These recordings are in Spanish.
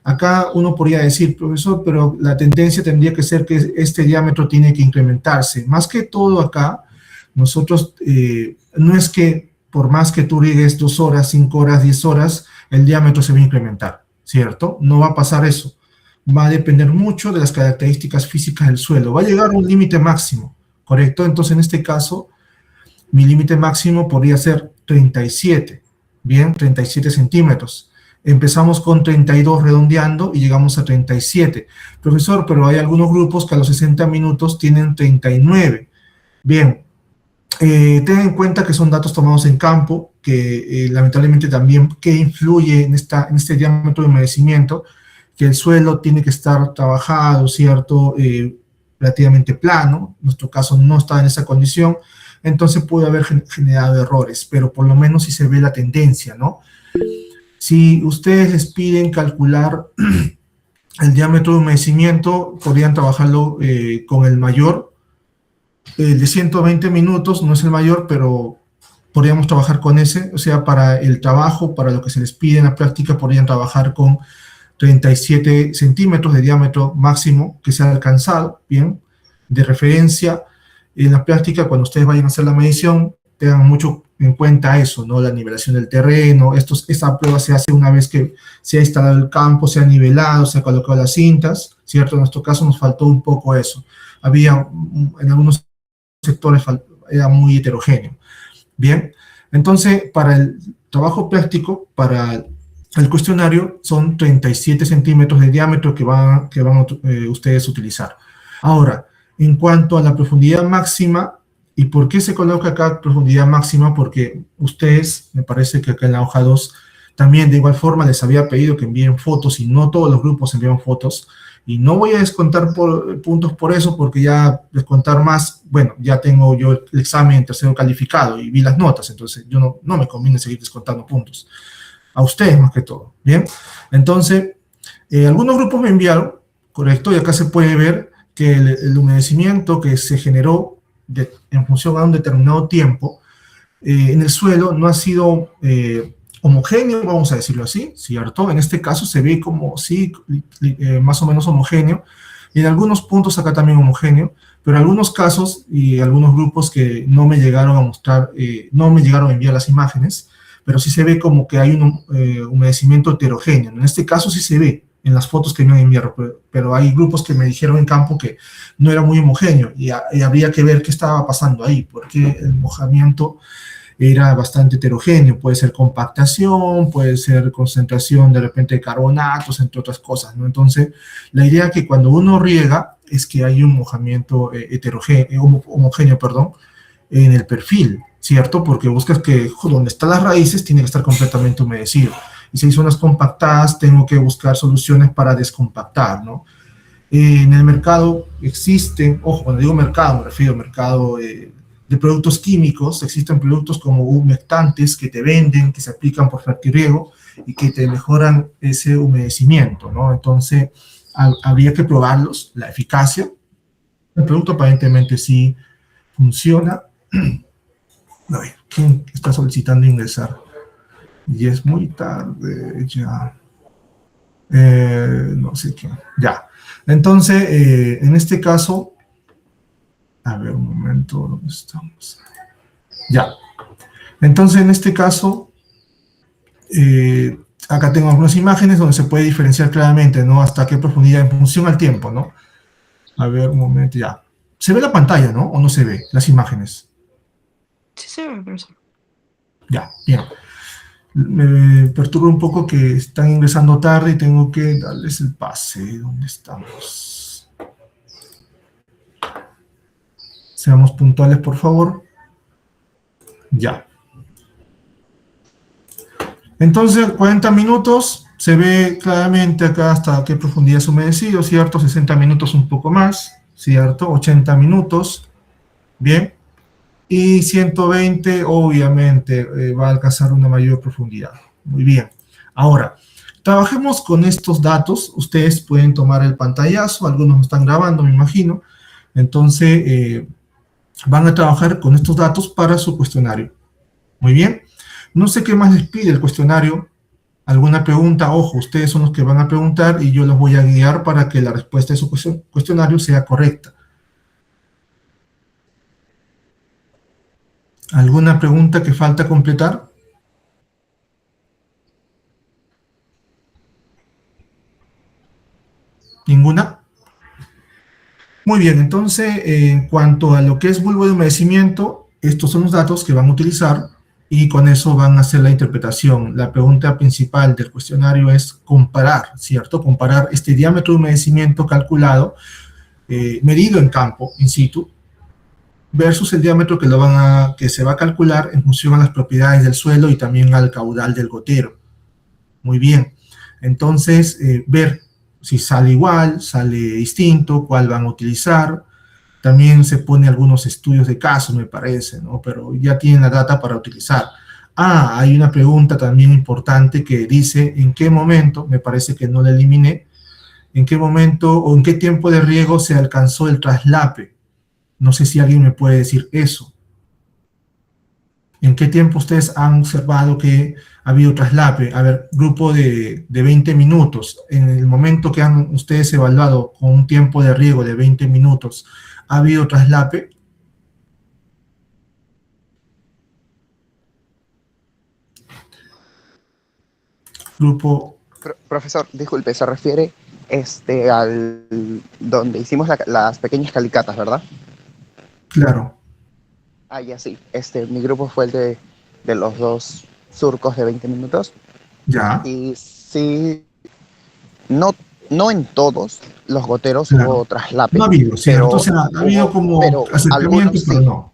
Acá uno podría decir, profesor, pero la tendencia tendría que ser que este diámetro tiene que incrementarse. Más que todo acá, nosotros, no es que por más que tú riegues 2 horas, 5 horas, 10 horas, el diámetro se va a incrementar, ¿cierto? No va a pasar eso. Va a depender mucho de las características físicas del suelo. Va a llegar a un límite máximo, ¿correcto? Entonces, en este caso, mi límite máximo podría ser 37, ¿bien? 37 centímetros. Empezamos con 32 redondeando y llegamos a 37. Profesor, pero hay algunos grupos que a los 60 minutos tienen 39. Bien, ten en cuenta que son datos tomados en campo, que lamentablemente también que influye en este diámetro de humedecimiento, que el suelo tiene que estar trabajado, ¿cierto? Relativamente plano. En nuestro caso no está en esa condición, entonces puede haber generado errores, pero por lo menos sí se ve la tendencia, ¿no? Si ustedes les piden calcular el diámetro de humedecimiento, podrían trabajarlo con el mayor. El de 120 minutos no es el mayor, pero podríamos trabajar con ese. O sea, para el trabajo, para lo que se les pide en la práctica, podrían trabajar con 37 centímetros de diámetro máximo que se ha alcanzado, ¿bien? De referencia, en la práctica, cuando ustedes vayan a hacer la medición, tengan mucho en cuenta eso, ¿no? La nivelación del terreno. Esta prueba se hace una vez que se ha instalado el campo, se ha nivelado, se ha colocado las cintas, ¿cierto? En nuestro caso nos faltó un poco eso. Había, en algunos sectores, era muy heterogéneo. Bien, entonces, para el trabajo práctico, para el cuestionario, son 37 centímetros de diámetro que van ustedes a utilizar. Ahora, en cuanto a la profundidad máxima, ¿y por qué se coloca acá profundidad máxima? Porque ustedes, me parece que acá en la hoja 2, también de igual forma les había pedido que envíen fotos, y no todos los grupos envían fotos, y no voy a descontar puntos por eso, porque ya descontar más, bueno, ya tengo yo el examen en tercero calificado, y vi las notas, entonces yo no me conviene seguir descontando puntos. A ustedes más que todo, ¿bien? Entonces, algunos grupos me enviaron, correcto, y acá se puede ver que el humedecimiento que se generó en función a un determinado tiempo en el suelo no ha sido homogéneo, vamos a decirlo así, ¿cierto? En este caso se ve como, sí, más o menos homogéneo, y en algunos puntos acá también homogéneo, pero en algunos casos y algunos grupos que no me llegaron a mostrar, no me llegaron a enviar las imágenes, pero sí se ve como que hay un humedecimiento heterogéneo. En este caso sí se ve en las fotos que me han enviado, pero hay grupos que me dijeron en campo que no era muy homogéneo, y habría que ver qué estaba pasando ahí, porque el mojamiento era bastante heterogéneo. Puede ser compactación, puede ser concentración de repente de carbonatos, entre otras cosas, ¿no? Entonces, la idea que cuando uno riega es que hay un mojamiento homogéneo, perdón, en el perfil, ¿cierto? Porque buscas que donde están las raíces tiene que estar completamente humedecido. Y si hay zonas compactadas, tengo que buscar soluciones para descompactar, ¿no? En el mercado existen, ojo, cuando digo mercado, me refiero al mercado de productos químicos. Existen productos como humectantes que te venden, que se aplican por fertirriego y que te mejoran ese humedecimiento, ¿no? Entonces, habría que probarlos, la eficacia. El producto aparentemente sí funciona. A ver, ¿quién está solicitando ingresar? Y es muy tarde ya. No sé quién. Ya. Entonces, en este caso, a ver un momento, ¿dónde estamos? Ya. Entonces, en este caso, acá tengo algunas imágenes donde se puede diferenciar claramente, ¿no? Hasta qué profundidad en función al tiempo, ¿no? A ver, un momento, ya. ¿Se ve la pantalla, no? ¿O no se ve las imágenes? Sí se ve, profesor. Ya, bien. Me perturba un poco que están ingresando tarde y tengo que darles el pase. ¿Dónde estamos? Seamos puntuales, por favor. Ya. Entonces, 40 minutos, se ve claramente acá hasta qué profundidad es humedecido, ¿cierto? 60 minutos un poco más, ¿cierto? 80 minutos, bien. Y 120, obviamente, va a alcanzar una mayor profundidad. Muy bien. Ahora, trabajemos con estos datos. Ustedes pueden tomar el pantallazo, algunos lo están grabando, me imagino. Entonces, van a trabajar con estos datos para su cuestionario. Muy bien. No sé qué más les pide el cuestionario. ¿Alguna pregunta? Ojo, ustedes son los que van a preguntar y yo los voy a guiar para que la respuesta de su cuestionario sea correcta. ¿Alguna pregunta que falta completar? ¿Ninguna? Muy bien, entonces, en cuanto a lo que es bulbo de humedecimiento, estos son los datos que van a utilizar y con eso van a hacer la interpretación. La pregunta principal del cuestionario es comparar, ¿cierto? Comparar este diámetro de humedecimiento calculado, medido en campo, in situ, versus el diámetro que se va a calcular en función a las propiedades del suelo y también al caudal del gotero. Muy bien, entonces, ver si sale igual, sale distinto, cuál van a utilizar. También se pone algunos estudios de caso, me parece, ¿no? Pero ya tienen la data para utilizar. Ah, hay una pregunta también importante que dice en qué momento, me parece que no la eliminé, en qué momento o en qué tiempo de riego se alcanzó el traslape. No sé si alguien me puede decir eso. ¿En qué tiempo ustedes han observado que ha habido traslape? A ver, grupo de 20 minutos. En el momento que han ustedes evaluado con un tiempo de riego de 20 minutos, ¿ha habido traslape? Grupo... Profesor, disculpe, se refiere al donde hicimos las pequeñas calicatas, ¿verdad? Claro. Ah, ya sí. Mi grupo fue el de los 2 surcos de 20 minutos. Ya. Y sí, no en todos los goteros Claro. hubo traslape. No ha habido, ¿cierto? O sea, ha habido como acercamiento, algunos pero sí. no.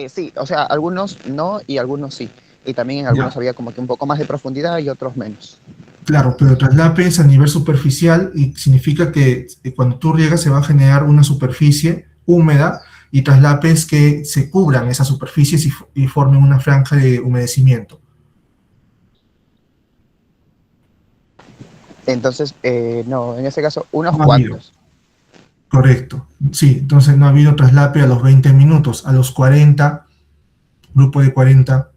Sí, o sea, algunos no y algunos sí. Y también en algunos Ya. había como que un poco más de profundidad y otros menos. Claro, pero traslape es a nivel superficial y significa que cuando tú riegas se va a generar una superficie húmeda y traslape es que se cubran esas superficies y formen una franja de humedecimiento. Entonces, no, en ese caso, unos No ha habido. cuantos. Correcto. Sí, entonces no ha habido traslape a los 20 minutos, a los 40, grupo de 40.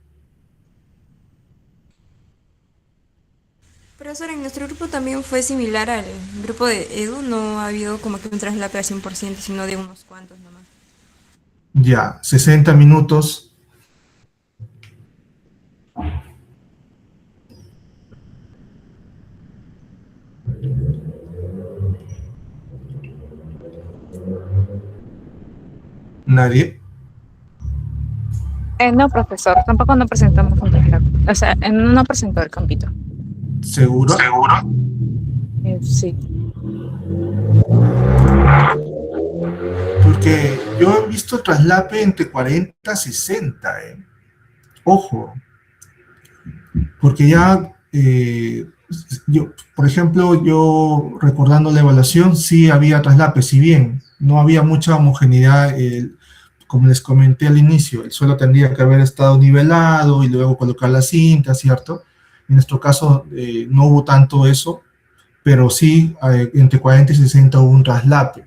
Profesor, en nuestro grupo también fue similar al grupo de Edu. No ha habido como que un traslape al 100%, sino de unos cuantos nomás. Ya, 60 minutos. Nadie. No, profesor, tampoco no presentamos un traslape. O sea, no presentó el campito. ¿Seguro? Sí. Porque yo he visto traslape entre 40 y 60, Ojo. Porque ya, yo, por ejemplo, yo recordando la evaluación, sí había traslape, si bien no había mucha homogeneidad, como les comenté al inicio, el suelo tendría que haber estado nivelado y luego colocar la cinta, ¿cierto? En nuestro caso no hubo tanto eso, pero sí entre 40 y 60 hubo un traslape.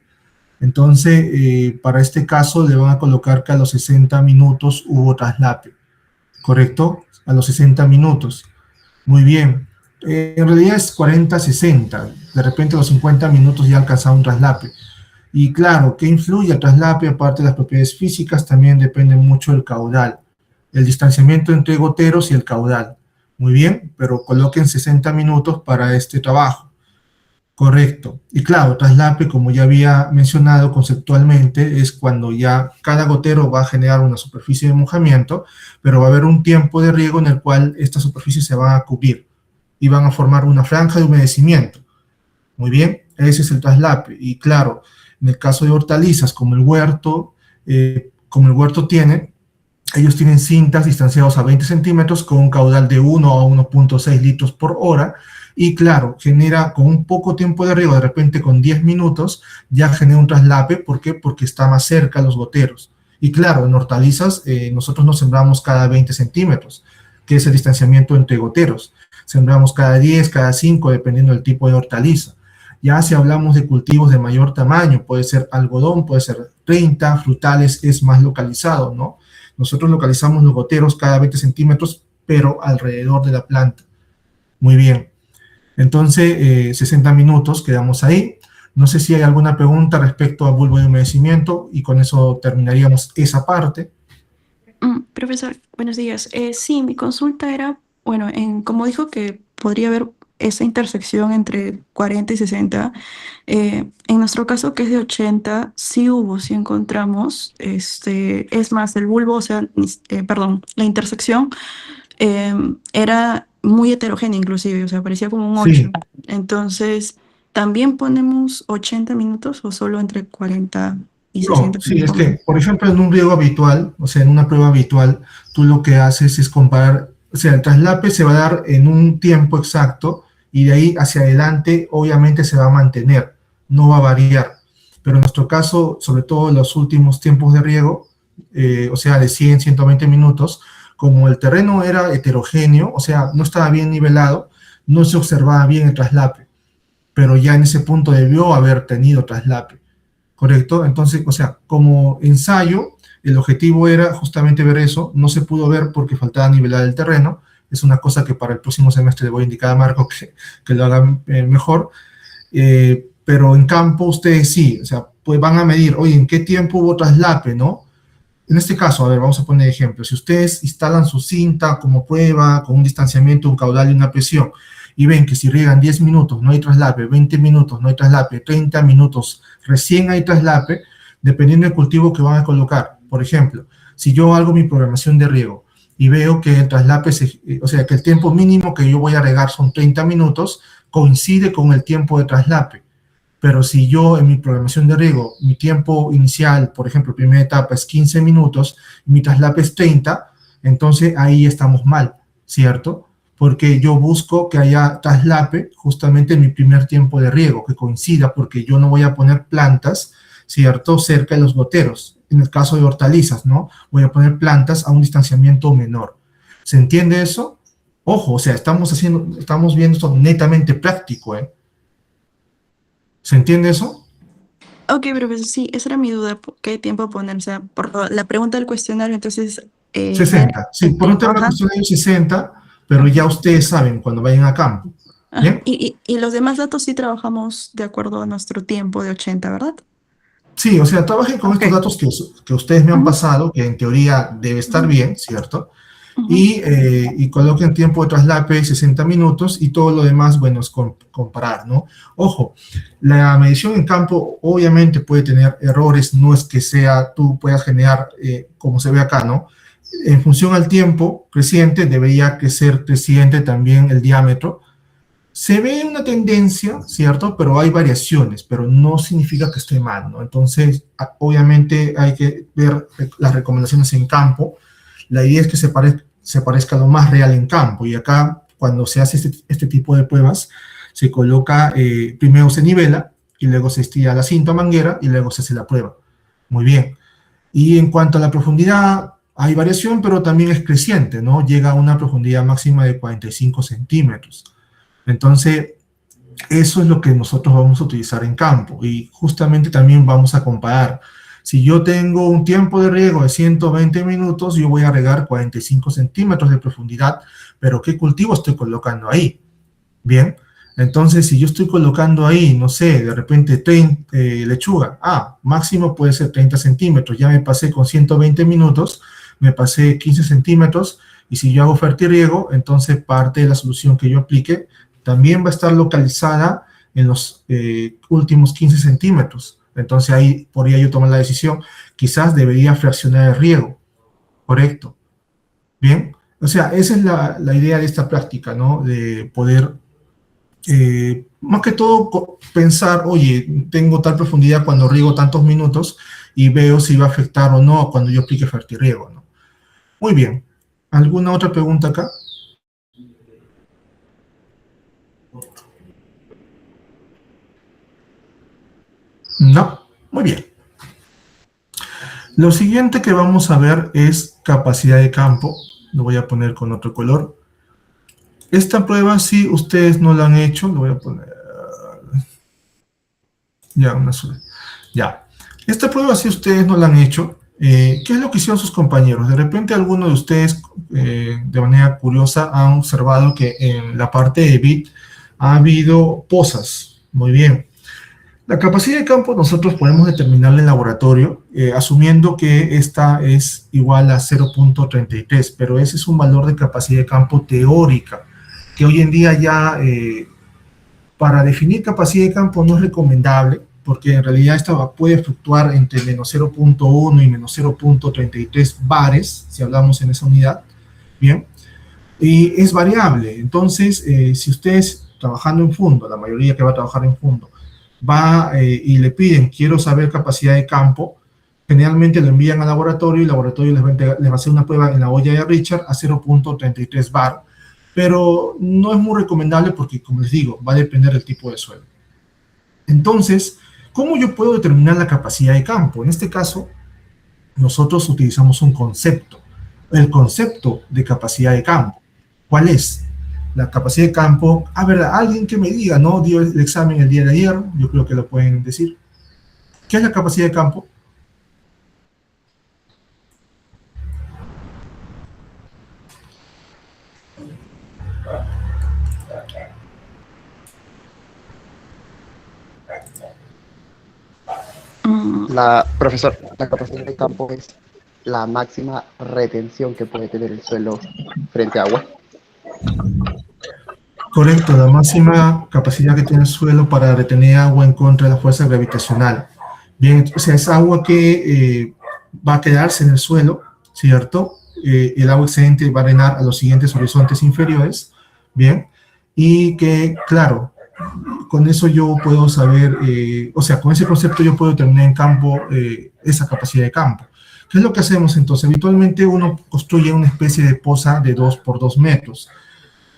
Entonces, para este caso le van a colocar que a los 60 minutos hubo traslape, ¿correcto? A los 60 minutos. Muy bien. En realidad es 40-60. De repente a los 50 minutos ya alcanzaba un traslape. Y claro, ¿qué influye el traslape? Aparte de las propiedades físicas, también depende mucho del caudal. El distanciamiento entre goteros y el caudal. Muy bien, pero coloquen 60 minutos para este trabajo. Correcto. Y claro, traslape, como ya había mencionado conceptualmente, es cuando ya cada gotero va a generar una superficie de mojamiento, pero va a haber un tiempo de riego en el cual estas superficies se van a cubrir y van a formar una franja de humedecimiento. Muy bien, ese es el traslape. Y claro, en el caso de hortalizas, como el huerto tiene, ellos tienen cintas distanciados a 20 centímetros con un caudal de 1 a 1.6 litros por hora, y claro, genera con un poco tiempo de riego, de repente con 10 minutos, ya genera un traslape. ¿Por qué? Porque está más cerca los goteros. Y claro, en hortalizas nosotros no sembramos cada 20 centímetros, que es el distanciamiento entre goteros. Sembramos cada 10, cada 5, dependiendo del tipo de hortaliza. Ya si hablamos de cultivos de mayor tamaño, puede ser algodón, puede ser 30, frutales es más localizado, ¿no? Nosotros localizamos los goteros cada 20 centímetros pero alrededor de la planta. Muy bien. Entonces, 60 minutos, quedamos ahí. No sé si hay alguna pregunta respecto a bulbo de humedecimiento y con eso terminaríamos esa parte. Profesor, buenos días. Sí, mi consulta era, bueno, como dijo que podría haber esa intersección entre 40 y 60, en nuestro caso que es de 80, sí hubo, sí encontramos, es más, el bulbo, o sea, perdón, la intersección era muy heterogénea inclusive, o sea, parecía como un 8. Sí, Entonces, ¿también ponemos 80 minutos o solo entre 40 y no, 60 sí, es minutos? que, por ejemplo, en un riego habitual, o sea, en una prueba habitual, tú lo que haces es comparar, o sea, el traslape se va a dar en un tiempo exacto y de ahí hacia adelante, obviamente, se va a mantener, no va a variar. Pero en nuestro caso, sobre todo en los últimos tiempos de riego, o sea, de 100, 120 minutos, como el terreno era heterogéneo, o sea, no estaba bien nivelado, no se observaba bien el traslape, pero ya en ese punto debió haber tenido traslape. ¿Correcto? Entonces, o sea, como ensayo, el objetivo era justamente ver eso, no se pudo ver porque faltaba nivelar el terreno, es una cosa que para el próximo semestre le voy a indicar a Marco que lo haga mejor, pero en campo ustedes sí, o sea, pues van a medir, oye, ¿en qué tiempo hubo traslape, no? En este caso, a ver, vamos a poner ejemplo, si ustedes instalan su cinta como prueba, con un distanciamiento, un caudal y una presión, y ven que si riegan 10 minutos no hay traslape, 20 minutos no hay traslape, 30 minutos recién hay traslape, dependiendo del cultivo que van a colocar. Por ejemplo, si yo hago mi programación de riego y veo que el traslape, o sea, que el tiempo mínimo que yo voy a regar son 30 minutos, coincide con el tiempo de traslape. Pero si yo en mi programación de riego, mi tiempo inicial, por ejemplo, primera etapa es 15 minutos, y mi traslape es 30, entonces ahí estamos mal, ¿cierto? Porque yo busco que haya traslape justamente en mi primer tiempo de riego, que coincida, porque yo no voy a poner plantas, ¿cierto?, cerca de los goteros. En el caso de hortalizas, ¿no? Voy a poner plantas a un distanciamiento menor. ¿Se entiende eso? Ojo, o sea, estamos viendo esto netamente práctico, ¿eh? ¿Se entiende eso? Ok, profesor, sí, esa era mi duda, ¿qué tiempo poner? O sea, por la pregunta del cuestionario, entonces, ver 60. Sí, el por un tiempo, tema de ajá, cuestionario 60, pero ya ustedes saben cuando vayan a campo. ajá. ¿Bien? Y los demás datos sí trabajamos de acuerdo a nuestro tiempo de 80, ¿verdad? Sí, o sea, trabajen con Ok. estos datos que ustedes me han Ujú, pasado, que en teoría debe estar ujú, bien, ¿cierto? ujú. Y coloquen tiempo de traslape 60 minutos y todo lo demás, bueno, es comparar, ¿no? Ojo, la medición en campo obviamente puede tener errores, no es que tú puedas generar, como se ve acá, ¿no? En función al tiempo creciente, debería que ser creciente también el diámetro. Se ve una tendencia, ¿cierto? Pero hay variaciones, pero no significa que esté mal, ¿no? Entonces, obviamente hay que ver las recomendaciones en campo. La idea es que se parezca lo más real en campo. Y acá, cuando se hace este tipo de pruebas, se coloca, primero se nivela, y luego se estira la cinta manguera, y luego se hace la prueba. Muy bien. Y en cuanto a la profundidad, hay variación, pero también es creciente, ¿no? Llega a una profundidad máxima de 45 centímetros. Entonces, eso es lo que nosotros vamos a utilizar en campo y justamente también vamos a comparar. Si yo tengo un tiempo de riego de 120 minutos, yo voy a regar 45 centímetros de profundidad, pero ¿qué cultivo estoy colocando ahí? Bien, entonces si yo estoy colocando ahí, no sé, de repente lechuga, máximo puede ser 30 centímetros, ya me pasé con 120 minutos, me pasé 15 centímetros, y si yo hago fertirriego, entonces parte de la solución que yo aplique también va a estar localizada en los últimos 15 centímetros. Entonces ahí podría yo tomar la decisión, quizás debería fraccionar el riego, ¿correcto? Bien, o sea, esa es la idea de esta práctica, ¿no? De poder, más que todo, pensar, oye, tengo tal profundidad cuando riego tantos minutos y veo si va a afectar o no cuando yo aplique fertirriego, ¿no? Muy bien. ¿Alguna otra pregunta acá? No, muy bien. Lo siguiente que vamos a ver es capacidad de campo. Lo voy a poner con otro color. Esta prueba, si ustedes no la han hecho, lo voy a poner... Ya, una sola. Ya. Esta prueba, si ustedes no la han hecho, ¿Qué es lo que hicieron sus compañeros? De repente alguno de ustedes, de manera curiosa, han observado que en la parte de bit ha habido pozas. Muy bien. La capacidad de campo nosotros podemos determinarla en laboratorio, asumiendo que esta es igual a 0.33, pero ese es un valor de capacidad de campo teórica, que hoy en día ya para definir capacidad de campo no es recomendable, porque en realidad esta puede fluctuar entre menos 0.1 y menos 0.33 bares, si hablamos en esa unidad, bien, y es variable. Entonces, si ustedes trabajando en fondo, la mayoría que va a trabajar en fondo, va y le piden, quiero saber capacidad de campo, generalmente lo envían al laboratorio y el laboratorio les va a hacer una prueba en la olla de Richard a 0.33 bar, pero no es muy recomendable porque, como les digo, va a depender del tipo de suelo. Entonces, ¿cómo yo puedo determinar la capacidad de campo? En este caso, nosotros utilizamos un concepto, el concepto de capacidad de campo. ¿Cuál es? La capacidad de campo, a ver, alguien que me diga, ¿no? Dio el examen el día de ayer, yo creo que lo pueden decir. ¿Qué es la capacidad de campo? Profesor, la capacidad de campo es la máxima retención que puede tener el suelo frente a agua. Correcto, la máxima capacidad que tiene el suelo para retener agua en contra de la fuerza gravitacional. Bien, o sea, es agua que va a quedarse en el suelo, ¿cierto? El agua excedente va a drenar a los siguientes horizontes inferiores, ¿bien? Y que, claro, con eso yo puedo saber, o sea, con ese concepto yo puedo determinar en campo esa capacidad de campo. ¿Qué es lo que hacemos entonces? Habitualmente uno construye una especie de poza de 2 por 2 metros.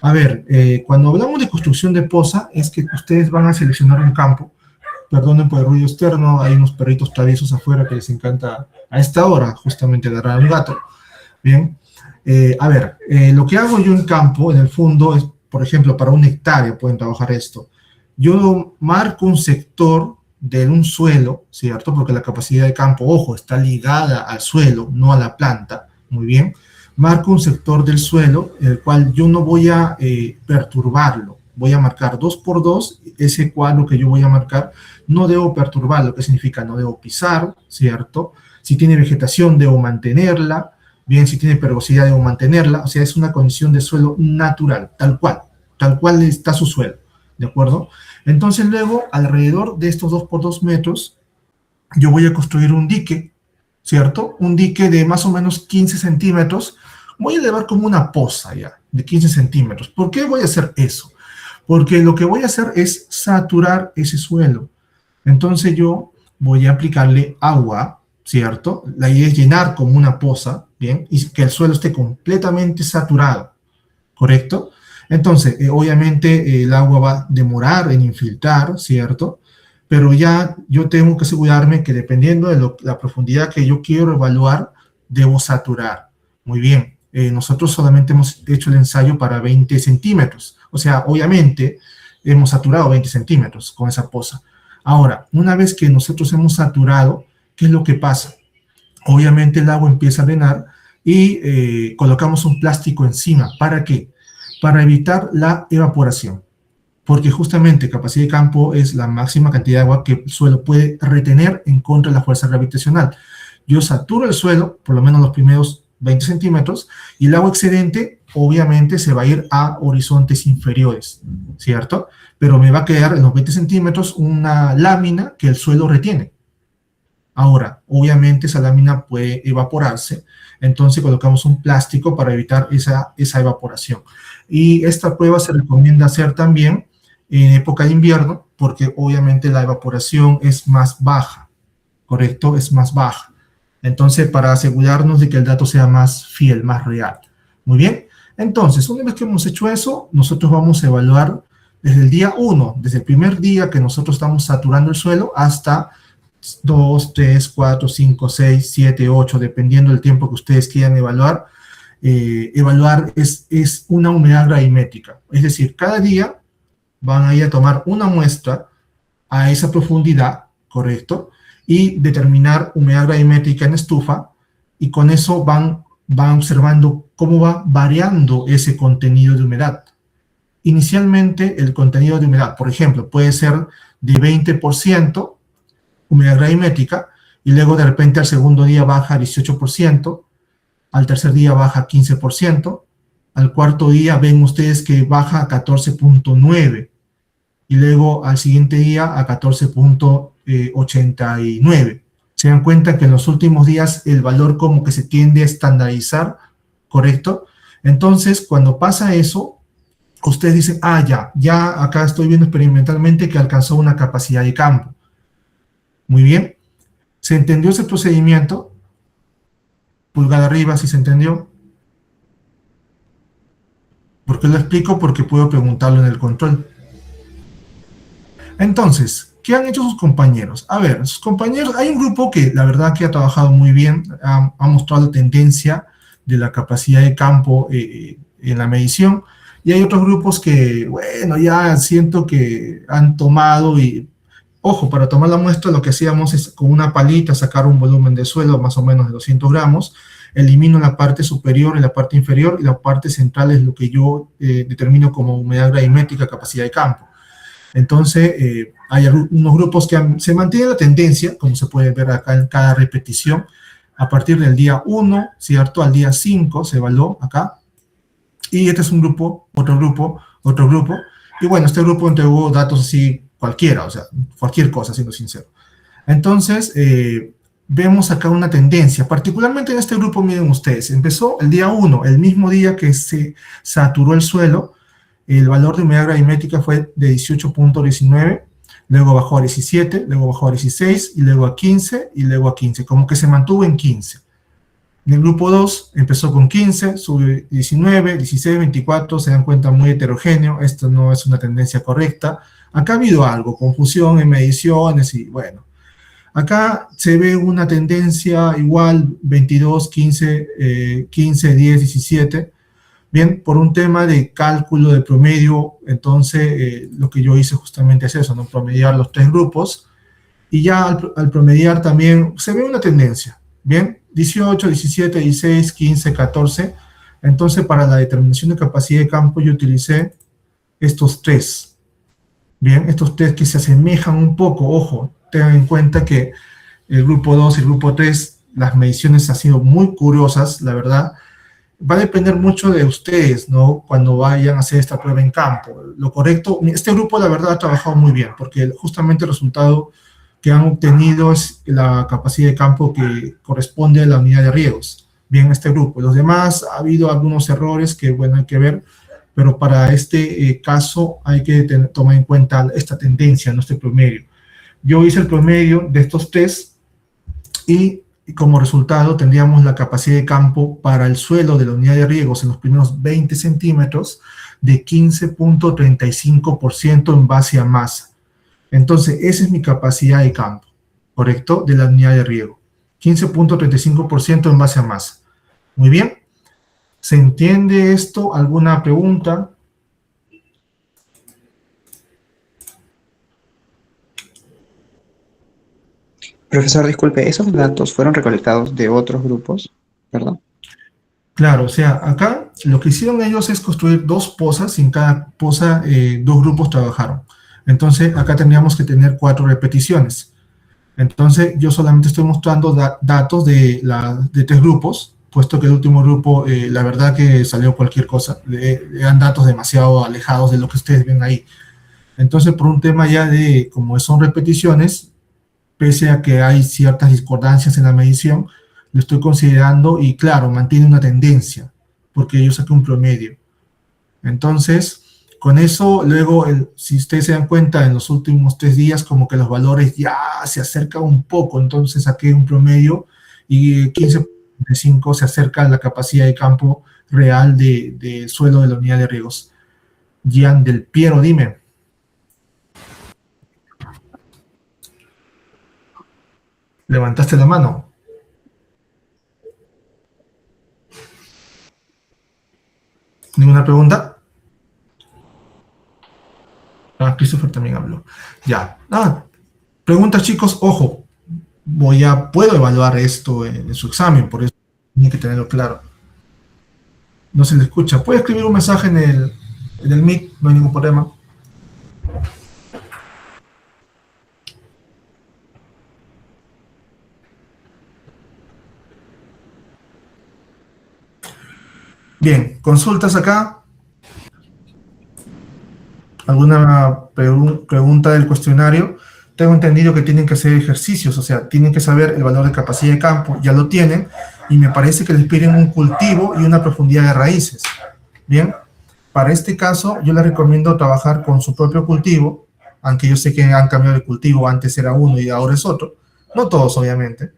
A ver, cuando hablamos de construcción de poza, es que ustedes van a seleccionar un campo. Perdonen por el ruido externo, hay unos perritos traviesos afuera que les encanta a esta hora justamente agarrar a un gato. Bien, a ver, lo que hago yo en campo, en el fondo, es, por ejemplo, para 1 hectárea pueden trabajar esto. Yo marco un sector de un suelo, ¿cierto? Porque la capacidad de campo, ojo, está ligada al suelo, no a la planta, muy bien. Marco un sector del suelo, el cual yo no voy a perturbarlo. Voy a marcar 2 por 2, ese cuadro que yo voy a marcar, no debo perturbarlo, que significa no debo pisar, ¿cierto? Si tiene vegetación, debo mantenerla. Bien, si tiene pergosidad, debo mantenerla. O sea, es una condición de suelo natural, tal cual está su suelo, ¿de acuerdo? Entonces luego, alrededor de estos 2 por 2 metros, yo voy a construir un dique, ¿cierto? Un dique de más o menos 15 centímetros. Voy a elevar como una poza ya, de 15 centímetros. ¿Por qué voy a hacer eso? Porque lo que voy a hacer es saturar ese suelo. Entonces yo voy a aplicarle agua, ¿cierto? La idea es llenar como una poza, ¿bien? Y que el suelo esté completamente saturado, ¿correcto? Entonces, obviamente el agua va a demorar en infiltrar, ¿cierto? Pero ya yo tengo que asegurarme que dependiendo de la profundidad que yo quiero evaluar, debo saturar. Muy bien, nosotros solamente hemos hecho el ensayo para 20 centímetros. O sea, obviamente hemos saturado 20 centímetros con esa poza. Ahora, una vez que nosotros hemos saturado, ¿qué es lo que pasa? Obviamente el agua empieza a drenar y colocamos un plástico encima. ¿Para qué? Para evitar la evaporación. Porque justamente capacidad de campo es la máxima cantidad de agua que el suelo puede retener en contra de la fuerza gravitacional. Yo saturo el suelo, por lo menos los primeros 20 centímetros, y el agua excedente obviamente se va a ir a horizontes inferiores, ¿cierto? Pero me va a quedar en los 20 centímetros una lámina que el suelo retiene. Ahora, obviamente esa lámina puede evaporarse, entonces colocamos un plástico para evitar esa evaporación. Y esta prueba se recomienda hacer también en época de invierno, porque obviamente la evaporación es más baja, ¿correcto? Es más baja. Entonces, para asegurarnos de que el dato sea más fiel, más real. Muy bien. Entonces, una vez que hemos hecho eso, nosotros vamos a evaluar desde el día 1, desde el primer día que nosotros estamos saturando el suelo, hasta 2, 3, 4, 5, 6, 7, 8, dependiendo del tiempo que ustedes quieran evaluar. Evaluar es una humedad gravimétrica. Es decir, cada día van a ir a tomar una muestra a esa profundidad, ¿correcto? Y determinar humedad gravimétrica en estufa y con eso van observando cómo va variando ese contenido de humedad. Inicialmente, el contenido de humedad, por ejemplo, puede ser de 20% humedad gravimétrica, y luego de repente al segundo día baja a 18%, al tercer día baja a 15%, al cuarto día ven ustedes que baja a 14.9%, y luego al siguiente día a 14.89%. Se dan cuenta que en los últimos días el valor como que se tiende a estandarizar, ¿correcto? Entonces, cuando pasa eso, ustedes dicen, ya acá estoy viendo experimentalmente que alcanzó una capacidad de campo. Muy bien. ¿Se entendió ese procedimiento? Pulgar arriba si se entendió. ¿Por qué lo explico? Porque puedo preguntarlo en el control. Entonces, ¿qué han hecho sus compañeros? A ver, sus compañeros, hay un grupo que la verdad que ha trabajado muy bien, ha mostrado la tendencia de la capacidad de campo en la medición, y hay otros grupos que, bueno, ya siento que han tomado y, ojo, para tomar la muestra lo que hacíamos es con una palita sacar un volumen de suelo más o menos de 200 gramos, elimino la parte superior y la parte inferior, y la parte central es lo que yo determino como humedad gravimétrica, capacidad de campo. Entonces, hay unos grupos que se mantiene la tendencia, como se puede ver acá en cada repetición, a partir del día 1, ¿cierto? Al día 5 se evaluó acá. Y este es un grupo, otro grupo. Y bueno, este grupo entregó datos así cualquiera, o sea, cualquier cosa, siendo sincero. Entonces, vemos acá una tendencia, particularmente en este grupo, miren ustedes, empezó el día 1, el mismo día que se saturó el suelo, el valor de humedad gravimétrica fue de 18.19, luego bajó a 17, luego bajó a 16, y luego a 15, y luego a 15, como que se mantuvo en 15. En el grupo 2 empezó con 15, sube 19, 16, 24, se dan cuenta muy heterogéneo, esto no es una tendencia correcta. Acá ha habido algo, confusión en mediciones y bueno. Acá se ve una tendencia igual, 22, 15, 15, 10, 17. Bien, por un tema de cálculo de promedio, entonces lo que yo hice justamente es eso, ¿no? Promediar los tres grupos, y ya al promediar también se ve una tendencia, ¿bien? 18, 17, 16, 15, 14, entonces para la determinación de capacidad de campo yo utilicé estos tres, ¿bien? Estos tres que se asemejan un poco, ojo, tengan en cuenta que el grupo 2 y el grupo 3, las mediciones han sido muy curiosas, la verdad. Va a depender mucho de ustedes, ¿no? Cuando vayan a hacer esta prueba en campo. Lo correcto, este grupo la verdad ha trabajado muy bien, porque justamente el resultado que han obtenido es la capacidad de campo que corresponde a la unidad de riegos. Bien, este grupo. Los demás ha habido algunos errores que, bueno, hay que ver, pero para este caso hay que tomar en cuenta esta tendencia, no este promedio. Yo hice el promedio de estos tres y como resultado tendríamos la capacidad de campo para el suelo de la unidad de riegos en los primeros 20 centímetros de 15.35% en base a masa. Entonces, esa es mi capacidad de campo, ¿correcto? De la unidad de riego. 15.35% en base a masa. Muy bien. ¿Se entiende esto? ¿Alguna pregunta? Profesor, disculpe, ¿esos datos fueron recolectados de otros grupos, verdad? Claro, o sea, acá lo que hicieron ellos es construir dos pozas y en cada poza dos grupos trabajaron. Entonces, acá tendríamos que tener 4 repeticiones. Entonces, yo solamente estoy mostrando datos de 3 grupos, puesto que el último grupo, la verdad que salió cualquier cosa. Eran datos demasiado alejados de lo que ustedes ven ahí. Entonces, por un tema ya de, como son repeticiones, pese a que hay ciertas discordancias en la medición, lo estoy considerando y claro, mantiene una tendencia, porque yo saqué un promedio. Entonces, con eso, luego, si ustedes se dan cuenta, en los últimos 3 días, como que los valores ya se acercan un poco, entonces saqué un promedio y 15.5 se acerca a la capacidad de campo real de suelo de la unidad de riegos. Gian del Piero, dime. ¿Levantaste la mano? ¿Ninguna pregunta? Christopher también habló. Ya. Preguntas, chicos. Ojo, puedo evaluar esto en su examen, por eso Tiene que tenerlo claro. No se le escucha. Puede escribir un mensaje en el Meet, no hay ningún problema. Bien, consultas acá. ¿Alguna pregunta del cuestionario? Tengo entendido que tienen que hacer ejercicios, o sea, tienen que saber el valor de capacidad de campo, ya lo tienen, y me parece que les piden un cultivo y una profundidad de raíces. Bien, para este caso yo les recomiendo trabajar con su propio cultivo, aunque yo sé que han cambiado de cultivo, antes era uno y ahora es otro, no todos obviamente.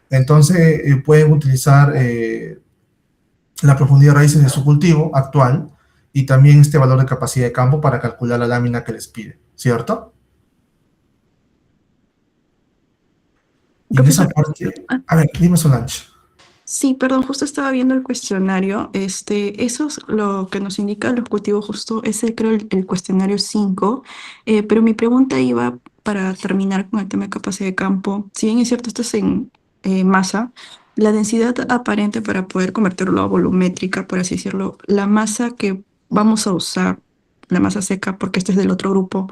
Entonces pueden utilizar la profundidad de raíces de su cultivo actual y también este valor de capacidad de campo para calcular la lámina que les pide, ¿cierto? Y en esa Profesor, parte, a ver, dime Solange. sí, perdón, justo estaba viendo el cuestionario. Eso es lo que nos indica los cultivos, justo ese creo el cuestionario 5. Pero mi pregunta iba para terminar con el tema de capacidad de campo. Si bien es cierto, esto es en masa, la densidad aparente para poder convertirlo a volumétrica, por así decirlo, la masa que vamos a usar, la masa seca, porque este es del otro grupo,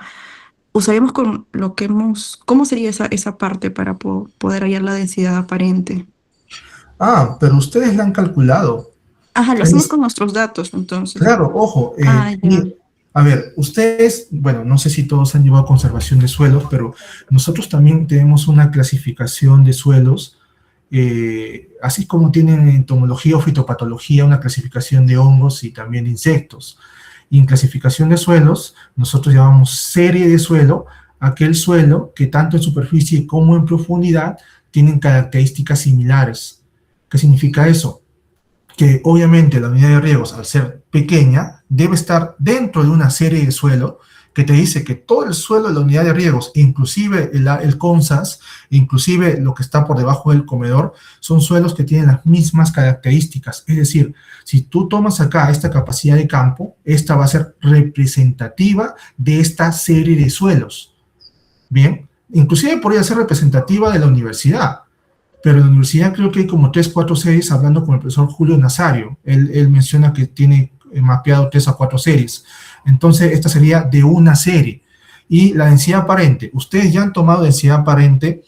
usaríamos con lo que hemos, ¿cómo sería esa parte para poder hallar la densidad aparente? Ah, pero ustedes la han calculado. Ajá, lo hacemos Es- con nuestros datos, entonces. claro, ojo, Ya. a ver, ustedes, bueno, no sé si todos han llevado conservación de suelos, pero nosotros también tenemos una clasificación de suelos, así como tienen en entomología o fitopatología una clasificación de hongos y también de insectos. Y en clasificación de suelos, nosotros llamamos serie de suelo, aquel suelo que tanto en superficie como en profundidad tienen características similares. ¿Qué significa eso? Que obviamente la unidad de riegos, al ser pequeña, debe estar dentro de una serie de suelo que te dice que todo el suelo de la unidad de riegos, inclusive el CONSAS, inclusive lo que está por debajo del comedor, son suelos que tienen las mismas características. Es decir, si tú tomas acá esta capacidad de campo, esta va a ser representativa de esta serie de suelos. Bien, inclusive podría ser representativa de la universidad, pero en la universidad creo que hay como 3, 4 series, hablando con el profesor Julio Nazario. Él menciona que tiene mapeado 3 a 4 series. Entonces, esta sería de una serie. Y la densidad aparente. Ustedes ya han tomado densidad aparente.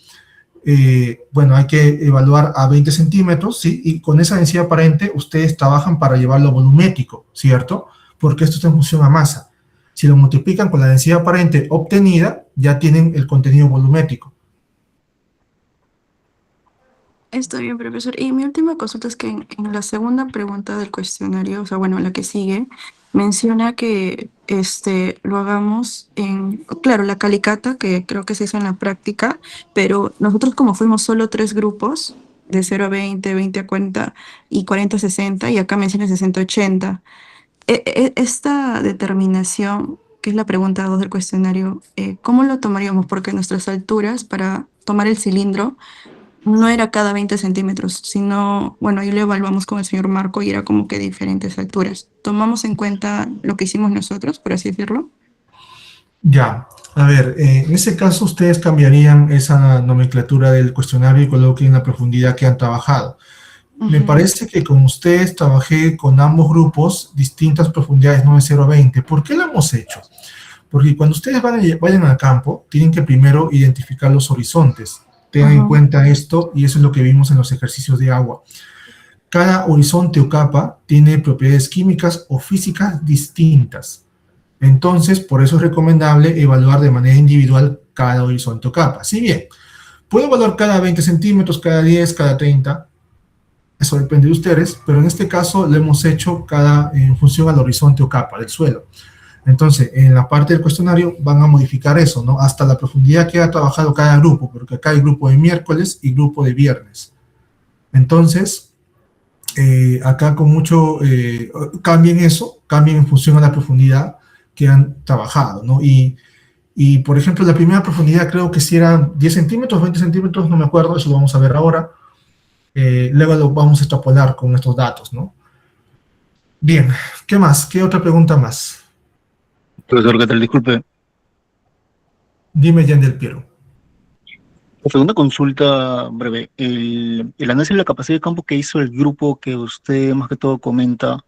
Bueno, hay que evaluar a 20 centímetros, ¿sí? Y con esa densidad aparente, ustedes trabajan para llevarlo a volumétrico, ¿cierto? Porque esto está en función a masa. Si lo multiplican con la densidad aparente obtenida, ya tienen el contenido volumétrico. Está bien, profesor. Y mi última consulta es que en la segunda pregunta del cuestionario, o sea, bueno, la que sigue, menciona que lo hagamos en, claro, la calicata, que creo que se hizo en la práctica, pero nosotros como fuimos solo 3 grupos, de 0 a 20, 20 a 40 y 40 a 60, y acá menciona 60 a 80. Esta determinación, que es la pregunta 2 del cuestionario, ¿cómo lo tomaríamos? Porque nuestras alturas para tomar el cilindro no era cada 20 centímetros, sino, bueno, ahí lo evaluamos con el señor Marco y era como que diferentes alturas. ¿Tomamos en cuenta lo que hicimos nosotros, por así decirlo? Ya, a ver, en ese caso ustedes cambiarían esa nomenclatura del cuestionario y coloquen la profundidad que han trabajado. Me Ujú. parece que con ustedes trabajé con ambos grupos distintas profundidades, no de 0 a 20. ¿Por qué lo hemos hecho? Porque cuando ustedes vayan al campo, tienen que primero identificar los horizontes. Tengan en Ajá. cuenta esto, y eso es lo que vimos en los ejercicios de agua. Cada horizonte o capa tiene propiedades químicas o físicas distintas. Entonces, por eso es recomendable evaluar de manera individual cada horizonte o capa. Si bien, puedo evaluar cada 20 centímetros, cada 10, cada 30, eso depende de ustedes, pero en este caso lo hemos hecho en función al horizonte o capa del suelo. Entonces, en la parte del cuestionario van a modificar eso, ¿no? Hasta la profundidad que ha trabajado cada grupo, porque acá hay grupo de miércoles y grupo de viernes. Entonces, acá con mucho, cambien eso, cambien en función a la profundidad que han trabajado, ¿no? Y por ejemplo, la primera profundidad creo que si eran 10 centímetros, 20 centímetros, no me acuerdo, eso lo vamos a ver ahora. Luego lo vamos a extrapolar con estos datos, ¿no? Bien, ¿qué más? ¿Qué otra pregunta más? Profesor, ¿qué tal? Disculpe. Dime, Jan del Piero. Segunda consulta breve. El análisis de la capacidad de campo que hizo el grupo que usted más que todo comenta,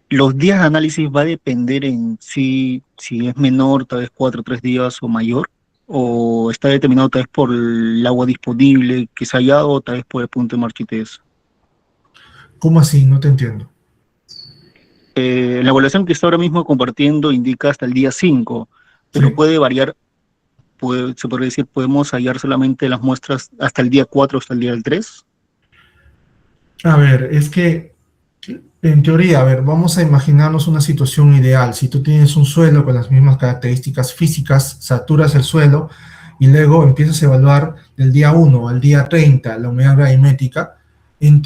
¿los días de análisis va a depender en si es menor, tal vez 4 o 3 días o mayor? ¿O está determinado tal vez por el agua disponible que se ha hallado o tal vez por el punto de marchitez? ¿Cómo así? No te entiendo. La evaluación que está ahora mismo compartiendo indica hasta el día 5, pero Sí. puede variar, se podría decir, podemos hallar solamente las muestras hasta el día 4 hasta el día del 3. A ver, es que en teoría, a ver, vamos a imaginarnos una situación ideal. Si tú tienes un suelo con las mismas características físicas, saturas el suelo y luego empiezas a evaluar del día 1 al día 30 la humedad gravimétrica, en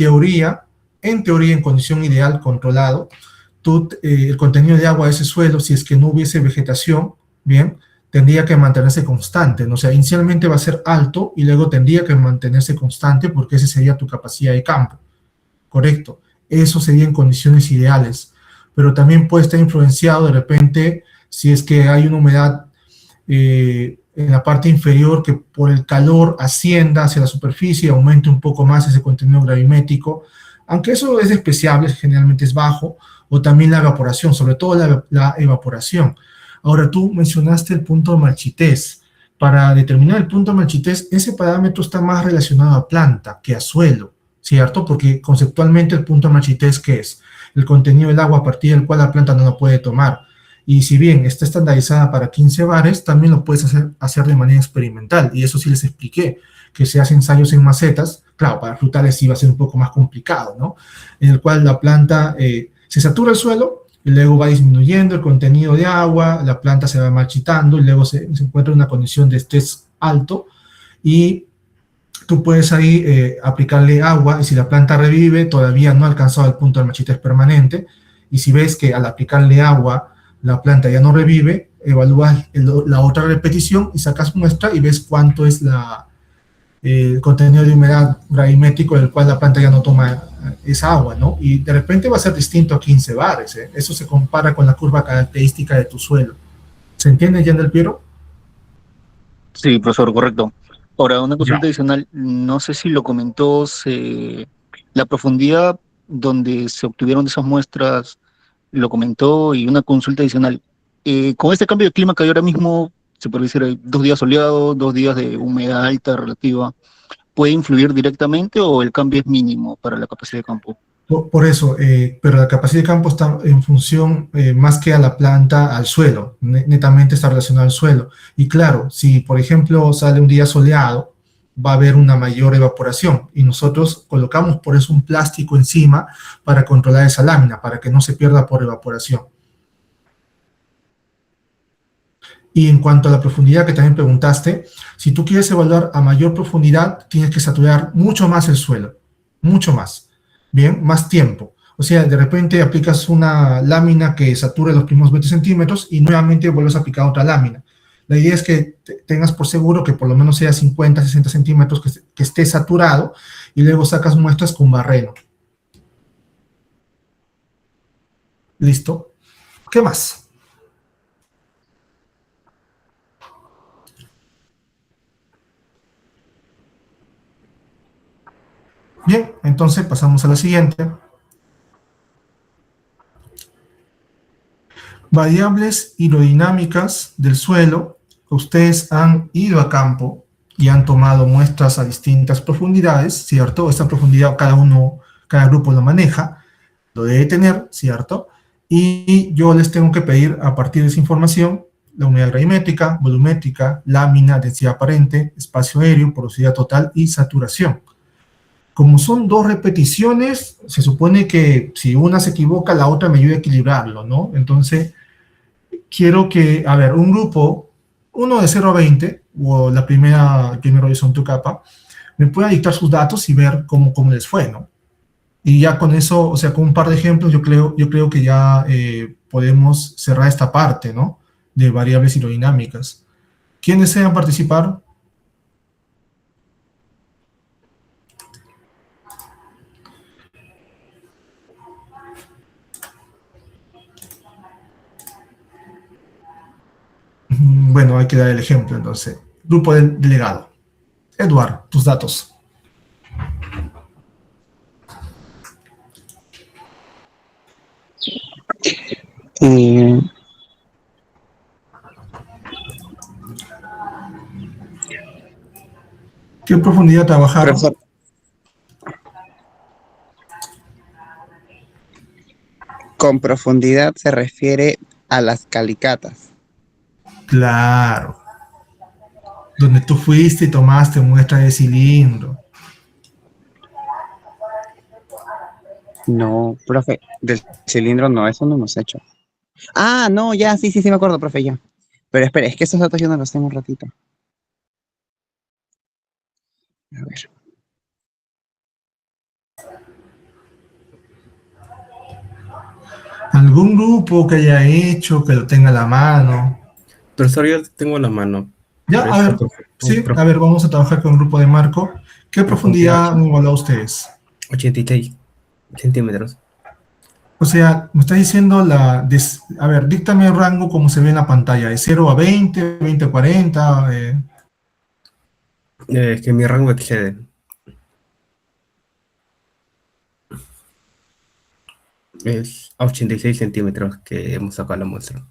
condición ideal, controlado, el contenido de agua de ese suelo, si es que no hubiese vegetación, bien, tendría que mantenerse constante, ¿no? O sea, inicialmente va a ser alto y luego tendría que mantenerse constante porque esa sería tu capacidad de campo, ¿correcto? Eso sería en condiciones ideales, pero también puede estar influenciado de repente si es que hay una humedad en la parte inferior que por el calor ascienda hacia la superficie y aumente un poco más ese contenido gravimétrico, aunque eso es despreciable, generalmente es bajo, o también la evaporación, sobre todo la evaporación. Ahora, tú mencionaste el punto de marchitez. Para determinar el punto de marchitez, ese parámetro está más relacionado a planta que a suelo, ¿cierto? Porque conceptualmente el punto de marchitez, ¿qué es? El contenido del agua a partir del cual la planta no lo puede tomar. Y si bien está estandarizada para 15 bares, también lo puedes hacer de manera experimental. Y eso sí les expliqué, que se hacen ensayos en macetas. Claro, para frutales sí va a ser un poco más complicado, ¿no? En el cual la planta se satura el suelo y luego va disminuyendo el contenido de agua, la planta se va marchitando y luego se encuentra en una condición de estrés alto y tú puedes ahí aplicarle agua y si la planta revive, todavía no ha alcanzado el punto de marchitez permanente y si ves que al aplicarle agua la planta ya no revive, evalúas la otra repetición y sacas muestra y ves cuánto es el contenido de humedad gravimétrico del cual la planta ya no toma esa agua, ¿no? Y de repente va a ser distinto a 15 bares, ¿eh? Eso se compara con la curva característica de tu suelo. ¿Se entiende, Jan del Piero? Sí, profesor, correcto. Ahora, una Ya. consulta adicional, no sé si lo comentó, la profundidad donde se obtuvieron esas muestras, lo comentó, y una consulta adicional. Con este cambio de clima que hay ahora mismo, se puede decir, hay 2 días soleados, 2 días de humedad alta relativa, ¿puede influir directamente o el cambio es mínimo para la capacidad de campo? Por eso, pero la capacidad de campo está en función más que a la planta, al suelo, netamente está relacionado al suelo. Y claro, si por ejemplo sale un día soleado, va a haber una mayor evaporación y nosotros colocamos por eso un plástico encima para controlar esa lámina, para que no se pierda por evaporación. Y en cuanto a la profundidad que también preguntaste, si tú quieres evaluar a mayor profundidad, tienes que saturar mucho más el suelo, mucho más. Bien, más tiempo. O sea, de repente aplicas una lámina que sature los primeros 20 centímetros y nuevamente vuelves a aplicar otra lámina. La idea es que tengas por seguro que por lo menos sea 50, 60 centímetros que esté saturado y luego sacas muestras con barreno. ¿Listo? ¿Qué más? Bien, entonces pasamos a la siguiente. Variables hidrodinámicas del suelo. Ustedes han ido a campo y han tomado muestras a distintas profundidades, ¿cierto? Esta profundidad cada grupo lo maneja, lo debe tener, ¿cierto? Y yo les tengo que pedir a partir de esa información la humedad gravimétrica, volumétrica, lámina, densidad aparente, espacio aéreo, porosidad total y saturación. Como son 2 repeticiones, se supone que si una se equivoca, la otra me ayuda a equilibrarlo, ¿no? Entonces, quiero que, a ver, un grupo, uno de 0 a 20, o el primer horizonte capa, me pueda dictar sus datos y ver cómo les fue, ¿no? Y ya con eso, o sea, con un par de ejemplos, yo creo que ya podemos cerrar esta parte, ¿no? De variables hidrodinámicas. ¿Quién desea participar? Bueno, hay que dar el ejemplo, entonces. Grupo del delegado. Edward, tus datos. Eh, ¿Qué profundidad trabajaron? profesor, con profundidad se refiere a las calicatas. Claro. Donde tú fuiste y tomaste muestra de cilindro. No, profe, del cilindro no, eso no hemos hecho. Ah, no, ya, sí, me acuerdo, profe, ya. Pero espera, es que esos datos yo no los tengo un ratito. A ver. ¿Algún grupo que haya hecho, que lo tenga a la mano? Profesor, yo tengo la mano. Ya, Pero a ver, esta sí, a ver, vamos a trabajar con el grupo de Marco. ¿Qué profundidad han evaluado ustedes? 86 centímetros. O sea, me está diciendo a ver, díctame el rango como se ve en la pantalla, de 0 a 20, 20 a 40. Es que mi rango excede. Es a 86 centímetros que hemos sacado la muestra.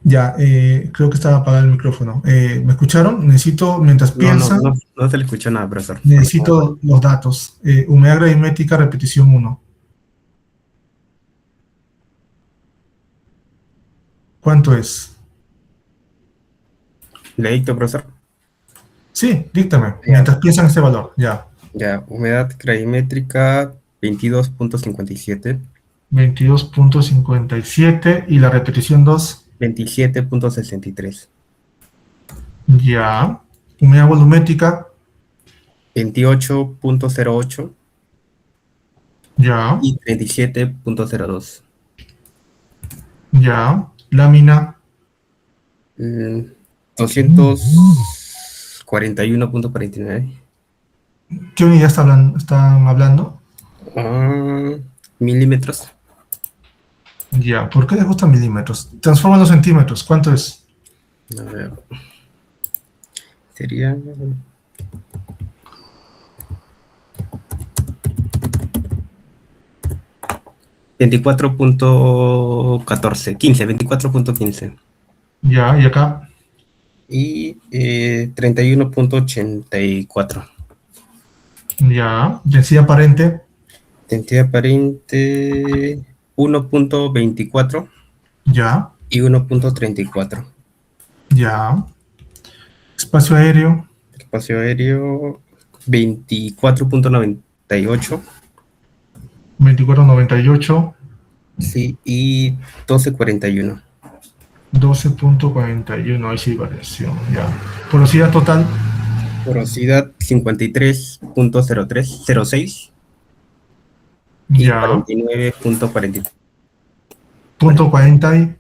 Ya, creo que estaba apagado el micrófono. ¿Me escucharon? Necesito, mientras piensan, No se le escuchó nada, profesor. necesito los datos. Humedad gravimétrica, repetición 1. ¿Cuánto es? ¿Le dicto, profesor? Sí, díctame, Ya. mientras piensan este valor, ya. Ya, humedad gravimétrica 22.57. 22.57 y la repetición 2, 27.63. ya. Humedad volumétrica, 28.08 ya, y 37.02. ya. Lámina, 241.49. ¿qué unidad están hablando? Milímetros. Ya, ¿por qué les gustan milímetros? Transforman los centímetros, ¿cuánto es? A ver. Sería... $24.15. Ya, y acá, Y 31.84. ya. Densidad aparente, Densidad aparente 1.24 ya, y 1.34. ya. Espacio aéreo, Espacio aéreo 24.98. 24.98, Sí, y 12.41. 12.41, ahí sí variación, ya. Porosidad total, Porosidad 53.06 y ya. 49.43. Punto 40 y,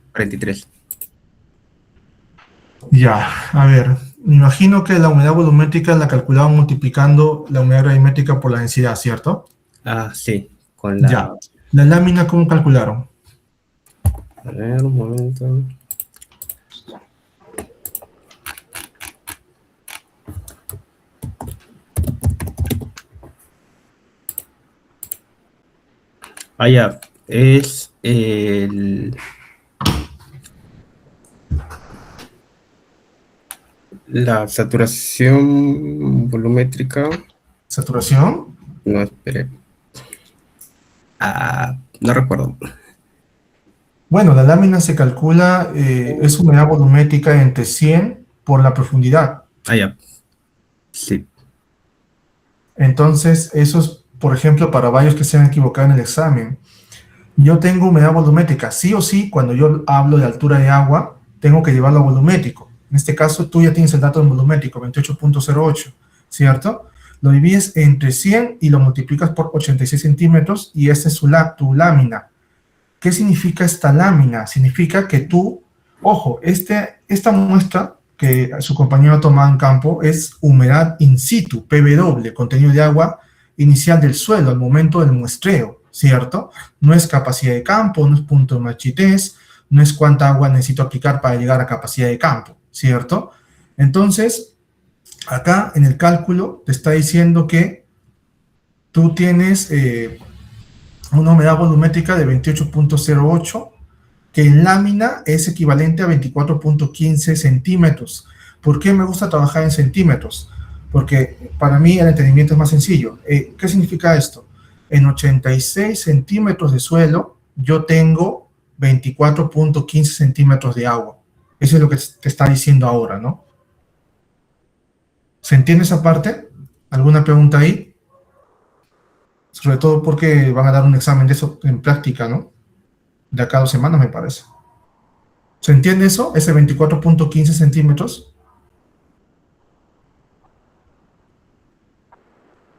ya. A ver, me imagino que la humedad volumétrica la calculaban multiplicando la humedad gravimétrica por la densidad, ¿cierto? Ah, sí, con la... Ya. La lámina, ¿cómo calcularon? A ver, un momento. Ah, ya, es el La saturación volumétrica. ¿Saturación? No, espere. No recuerdo. Bueno, la lámina se calcula, es humedad volumétrica entre 100 por la profundidad. Ya. Sí. Entonces, eso es, por ejemplo, para varios que se han equivocado en el examen. Yo tengo humedad volumétrica. Sí o sí, cuando yo hablo de altura de agua, tengo que llevarlo a volumétrico. En este caso, tú ya tienes el dato de volumétrico, 28.08, ¿cierto? Lo divides entre 100 y lo multiplicas por 86 centímetros y esta es tu lámina. ¿Qué significa esta lámina? Significa que tú, ojo, esta muestra que su compañero ha tomado en campo es humedad in situ, PW, contenido de agua inicial del suelo al momento del muestreo, ¿cierto? No es capacidad de campo, no es punto de marchitez, no es cuánta agua necesito aplicar para llegar a capacidad de campo, ¿cierto? Entonces, acá en el cálculo te está diciendo que tú tienes una humedad volumétrica de 28.08, que en lámina es equivalente a 24.15 centímetros. ¿Por qué me gusta trabajar en centímetros? Porque para mí el entendimiento es más sencillo. ¿Qué significa esto? En 86 centímetros de suelo, yo tengo 24.15 centímetros de agua. Eso es lo que te está diciendo ahora, ¿no? ¿Se entiende esa parte? ¿Alguna pregunta ahí? Sobre todo porque van a dar un examen de eso en práctica, ¿no? De acá a 2 semanas, me parece. ¿Se entiende eso? Ese 24.15 centímetros.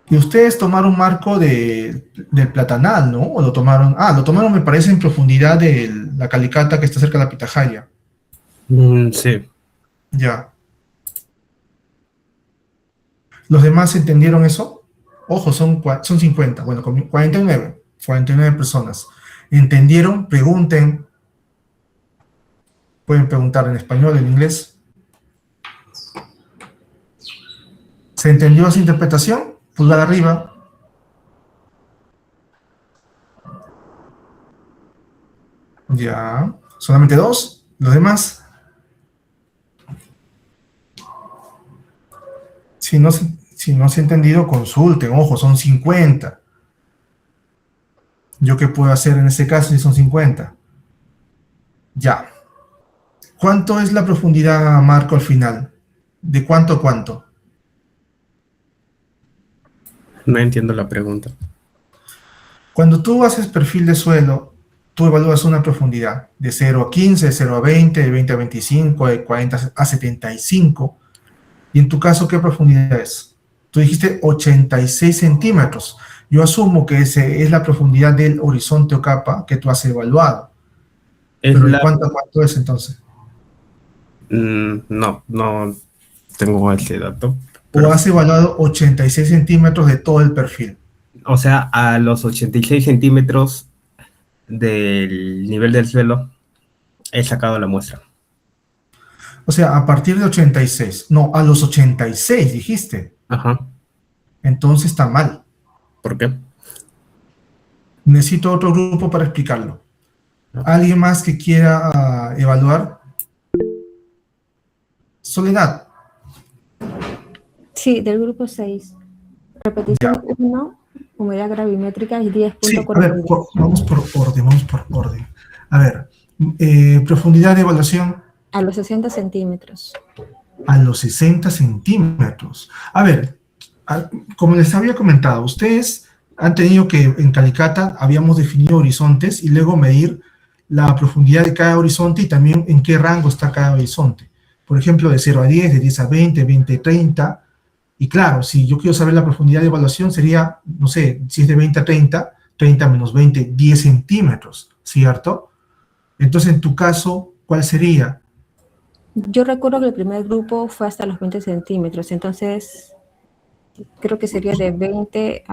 Y ustedes tomaron un marco del platanal, ¿no? O lo tomaron, me parece, en profundidad de la calicata que está cerca de la pitahaya. Sí. Ya. ¿Los demás entendieron eso? Ojo, son 50, bueno, 49 personas. ¿Entendieron? Pregunten. Pueden preguntar en español, en inglés. ¿Se entendió esa interpretación? Pulgar arriba. Ya. ¿Solamente 2? ¿Los demás? Si no se ha entendido, consulten. Ojo, son 50. ¿Yo qué puedo hacer en este caso si son 50? Ya. ¿Cuánto es la profundidad, Marco, al final? ¿De cuánto a cuánto? No entiendo la pregunta. Cuando tú haces perfil de suelo, tú evalúas una profundidad de 0 a 15, de 0 a 20, de 20 a 25, de 40 a 75. Y en tu caso, ¿qué profundidad es? Tú dijiste 86 centímetros. Yo asumo que esa es la profundidad del horizonte o capa que tú has evaluado. ¿Pero de cuánto a cuánto es entonces? No tengo ese dato. ¿O has evaluado 86 centímetros de todo el perfil? O sea, a los 86 centímetros del nivel del suelo he sacado la muestra. O sea, a partir de 86. No, a los 86 dijiste. Ajá. Entonces está mal. ¿Por qué? Necesito otro grupo para explicarlo. ¿Alguien más que quiera evaluar? Soledad. Sí, del grupo 6. Repetición 1, humedad gravimétrica es 10.42. Sí, a ver, vamos por orden. A ver, profundidad de evaluación. A los 60 centímetros. A los 60 centímetros. A ver, como les había comentado, ustedes han tenido que, en Calicata, habíamos definido horizontes y luego medir la profundidad de cada horizonte y también en qué rango está cada horizonte. Por ejemplo, de 0 a 10, de 10 a 20, 20 a 30. Y claro, si yo quiero saber la profundidad de evaluación, sería, no sé, si es de 20 a 30, 30 menos 20, 10 centímetros, ¿cierto? Entonces, en tu caso, ¿cuál sería? Yo recuerdo que el primer grupo fue hasta los 20 centímetros, entonces creo que sería de 20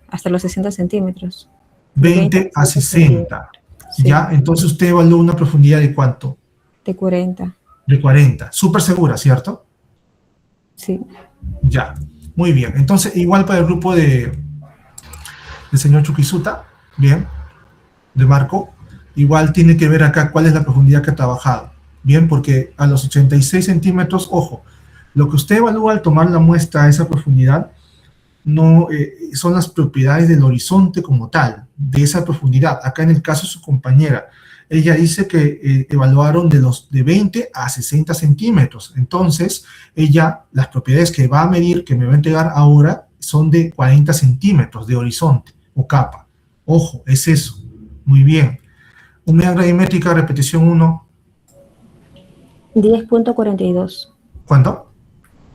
hasta los 60 centímetros. 20 a 60. Sí. ¿Ya? Entonces usted evaluó una profundidad de ¿cuánto? De 40. De 40. Súper segura, ¿cierto? Sí. Ya. Muy bien. Entonces, igual para el grupo del señor Chuquisuta, bien, de Marco, igual tiene que ver acá cuál es la profundidad que ha trabajado. Bien, porque a los 86 centímetros, ojo, Lo que usted evalúa al tomar la muestra a esa profundidad no son las propiedades del horizonte como tal, de esa profundidad. Acá en el caso de su compañera, ella dice que evaluaron de 20 a 60 centímetros. Entonces, las propiedades que va a medir, que me va a entregar ahora, son de 40 centímetros de horizonte o capa. Ojo, es eso. Muy bien. Humedad gravimétrica, repetición 1. 10.42. ¿Cuánto?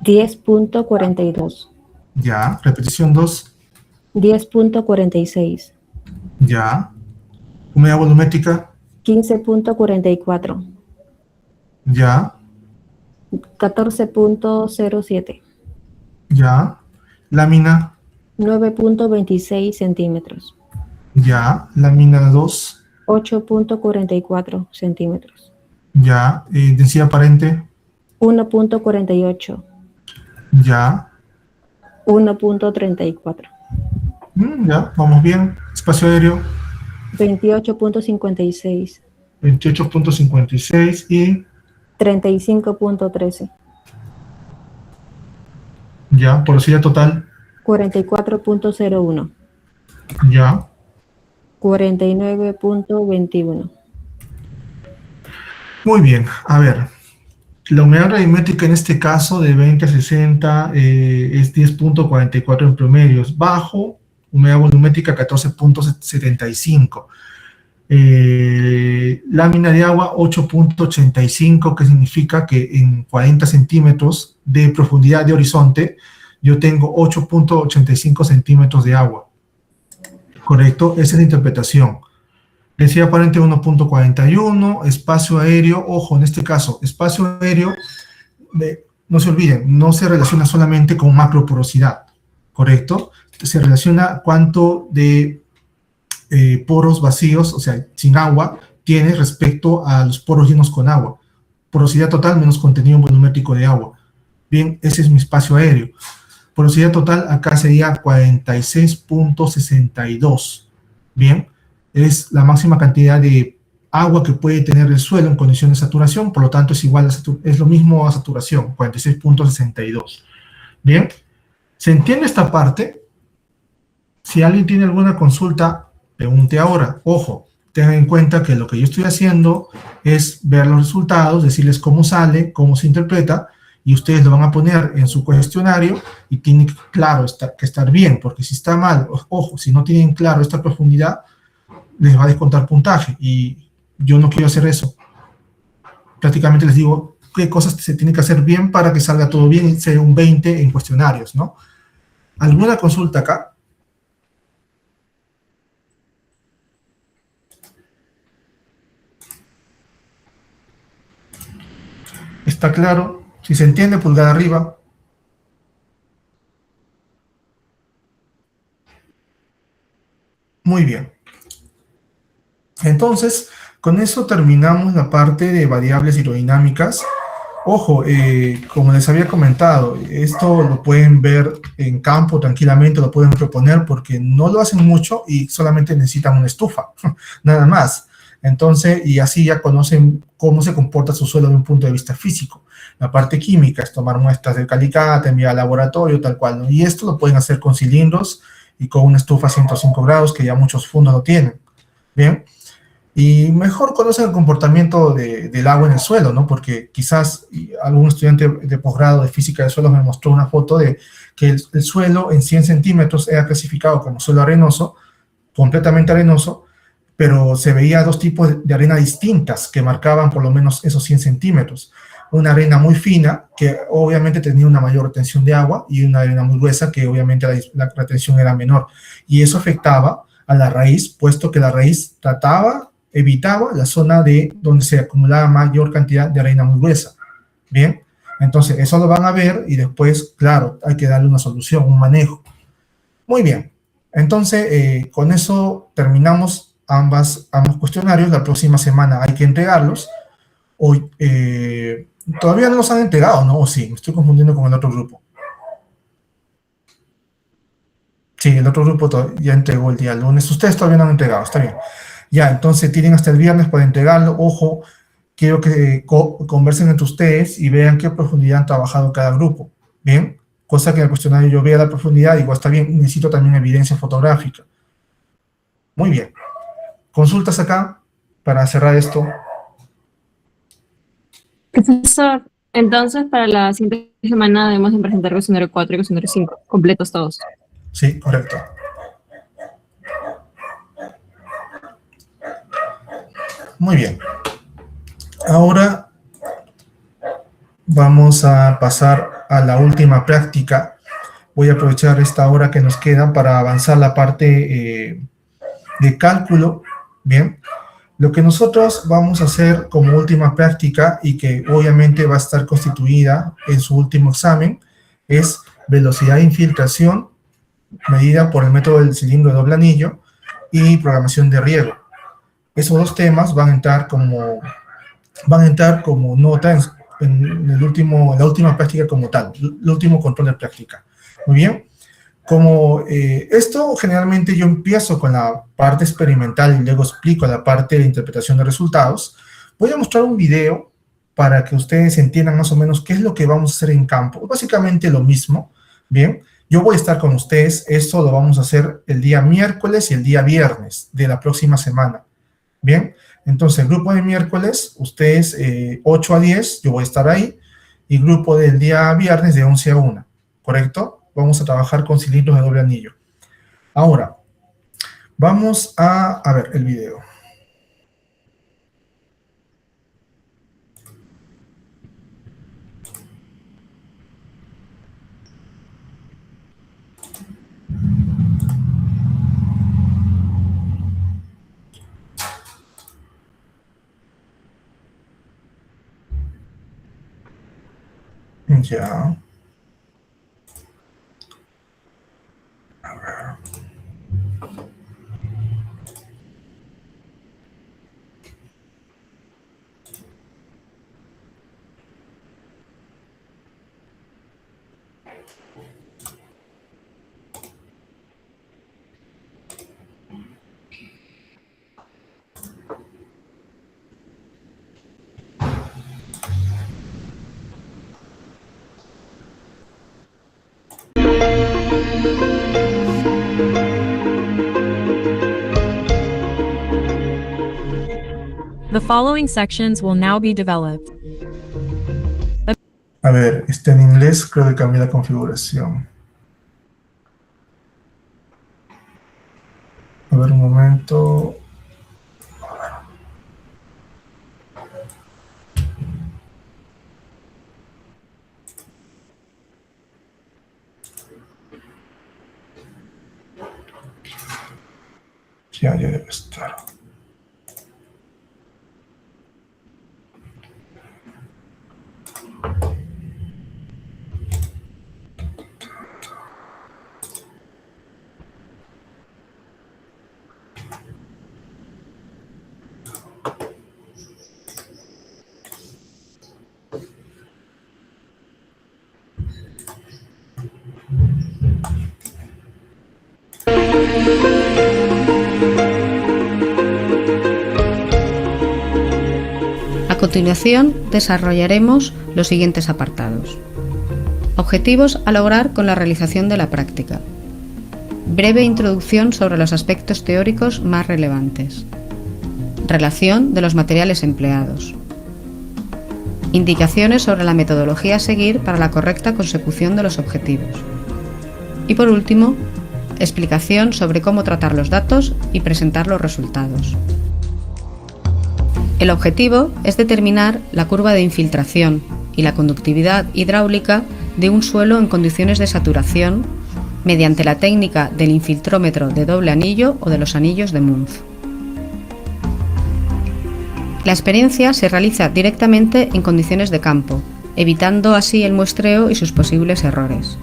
10.42. Ya. Repetición 2. 10.46. Ya. Humedad volumétrica. 15.44. Ya. 14.07. Ya. Lámina. 9.26 centímetros. Ya. Lámina 2. 8.44 centímetros. Ya. Densidad aparente. 1.48. Ya. 1.34. Ya, vamos bien. Espacio aéreo. 28.56. 28.56 y 35.13. ya, porosidad total. 44.01. Ya. 49.21. Muy bien, a ver. La humedad gravimétrica en este caso de 20 a 60 es 10.44 en promedios. Bajo, humedad volumétrica 14.75. Lámina de agua 8.85, que significa que en 40 centímetros de profundidad de horizonte yo tengo 8.85 centímetros de agua. Correcto, esa es la interpretación. Densidad aparente 1.41, espacio aéreo, ojo, en este caso, espacio aéreo, no se olviden, no se relaciona solamente con macroporosidad, ¿correcto? Se relaciona cuánto de poros vacíos, o sea, sin agua, tiene respecto a los poros llenos con agua. Porosidad total menos contenido volumétrico de agua. Bien, ese es mi espacio aéreo. Porosidad total acá sería 46.62. Bien, es la máxima cantidad de agua que puede tener el suelo en condiciones de saturación, por lo tanto es igual es lo mismo a saturación, 46.62. Bien, ¿se entiende esta parte? Si alguien tiene alguna consulta, pregunte ahora. Ojo, tengan en cuenta que lo que yo estoy haciendo es ver los resultados, decirles cómo sale, cómo se interpreta, y ustedes lo van a poner en su cuestionario y tiene que estar bien, porque si está mal, ojo, si no tienen claro esta profundidad, les va a descontar puntaje, y yo no quiero hacer eso. Prácticamente les digo qué cosas se tienen que hacer bien para que salga todo bien y sea un 20 en cuestionarios, ¿no? ¿Alguna consulta acá? ¿Está claro? Si se entiende, pulgar arriba. Muy bien. Entonces, con eso terminamos la parte de variables hidrodinámicas. Ojo, como les había comentado, esto lo pueden ver en campo tranquilamente, lo pueden proponer porque no lo hacen mucho y solamente necesitan una estufa, nada más. Entonces, y así ya conocen cómo se comporta su suelo de un punto de vista físico. La parte química es tomar muestras del calicate, enviar al laboratorio, tal cual, ¿no? Y esto lo pueden hacer con cilindros y con una estufa a 105 grados, que ya muchos fondos lo tienen. Bien. Y mejor conocen el comportamiento del agua en el suelo, ¿no? Porque quizás algún estudiante de posgrado de física del suelo me mostró una foto de que el suelo en 100 centímetros era clasificado como suelo arenoso, completamente arenoso, pero se veía dos tipos de arena distintas que marcaban por lo menos esos 100 centímetros. Una arena muy fina, que obviamente tenía una mayor retención de agua, y una arena muy gruesa, que obviamente la retención era menor. Y eso afectaba a la raíz, puesto que la raíz evitaba la zona de donde se acumulaba mayor cantidad de arena muy gruesa. Bien, entonces eso lo van a ver y después, claro, hay que darle una solución, un manejo. Muy bien, entonces con eso terminamos ambos cuestionarios. La próxima semana hay que entregarlos. Hoy todavía no los han entregado, ¿no? ¿O sí? Me estoy confundiendo con el otro grupo. Sí, el otro grupo ya entregó el día lunes. Ustedes todavía no han entregado, está bien. Ya, entonces tienen hasta el viernes para entregarlo. Ojo, quiero que conversen entre ustedes y vean qué profundidad han trabajado cada grupo, ¿bien? Cosa que en el cuestionario yo vea la profundidad, igual está bien, necesito también evidencia fotográfica. Muy bien. ¿Consultas acá para cerrar esto? Profesor, entonces para la siguiente semana debemos de presentar cuestionario 4 y cuestionario 5, completos todos. Sí, correcto. Muy bien. Ahora vamos a pasar a la última práctica. Voy a aprovechar esta hora que nos queda para avanzar la parte de cálculo. Bien. Lo que nosotros vamos a hacer como última práctica y que obviamente va a estar constituida en su último examen es velocidad de infiltración medida por el método del cilindro de doble anillo y programación de riego. Esos dos temas van a entrar como nota en la última práctica como tal, el último control de práctica. Muy bien. Como esto generalmente yo empiezo con la parte experimental y luego explico la parte de interpretación de resultados, voy a mostrar un video para que ustedes entiendan más o menos qué es lo que vamos a hacer en campo. Básicamente lo mismo, ¿bien? Yo voy a estar con ustedes, esto lo vamos a hacer el día miércoles y el día viernes de la próxima semana, ¿bien? Entonces, el grupo de miércoles, ustedes 8 a 10, yo voy a estar ahí, y grupo del día viernes de 11 a 1, ¿correcto? Vamos a trabajar con cilindros de doble anillo. Ahora, vamos a ver el video. Ya. A ver. The following sections will now be developed. A ver, está en inglés, creo que cambié la configuración. A ver, un momento. Ya debe estar. A continuación, desarrollaremos los siguientes apartados. Objetivos a lograr con la realización de la práctica. Breve introducción sobre los aspectos teóricos más relevantes. Relación de los materiales empleados. Indicaciones sobre la metodología a seguir para la correcta consecución de los objetivos. Y por último, explicación sobre cómo tratar los datos y presentar los resultados. El objetivo es determinar la curva de infiltración y la conductividad hidráulica de un suelo en condiciones de saturación mediante la técnica del infiltrómetro de doble anillo o de los anillos de Muntz. La experiencia se realiza directamente en condiciones de campo, evitando así el muestreo y sus posibles errores.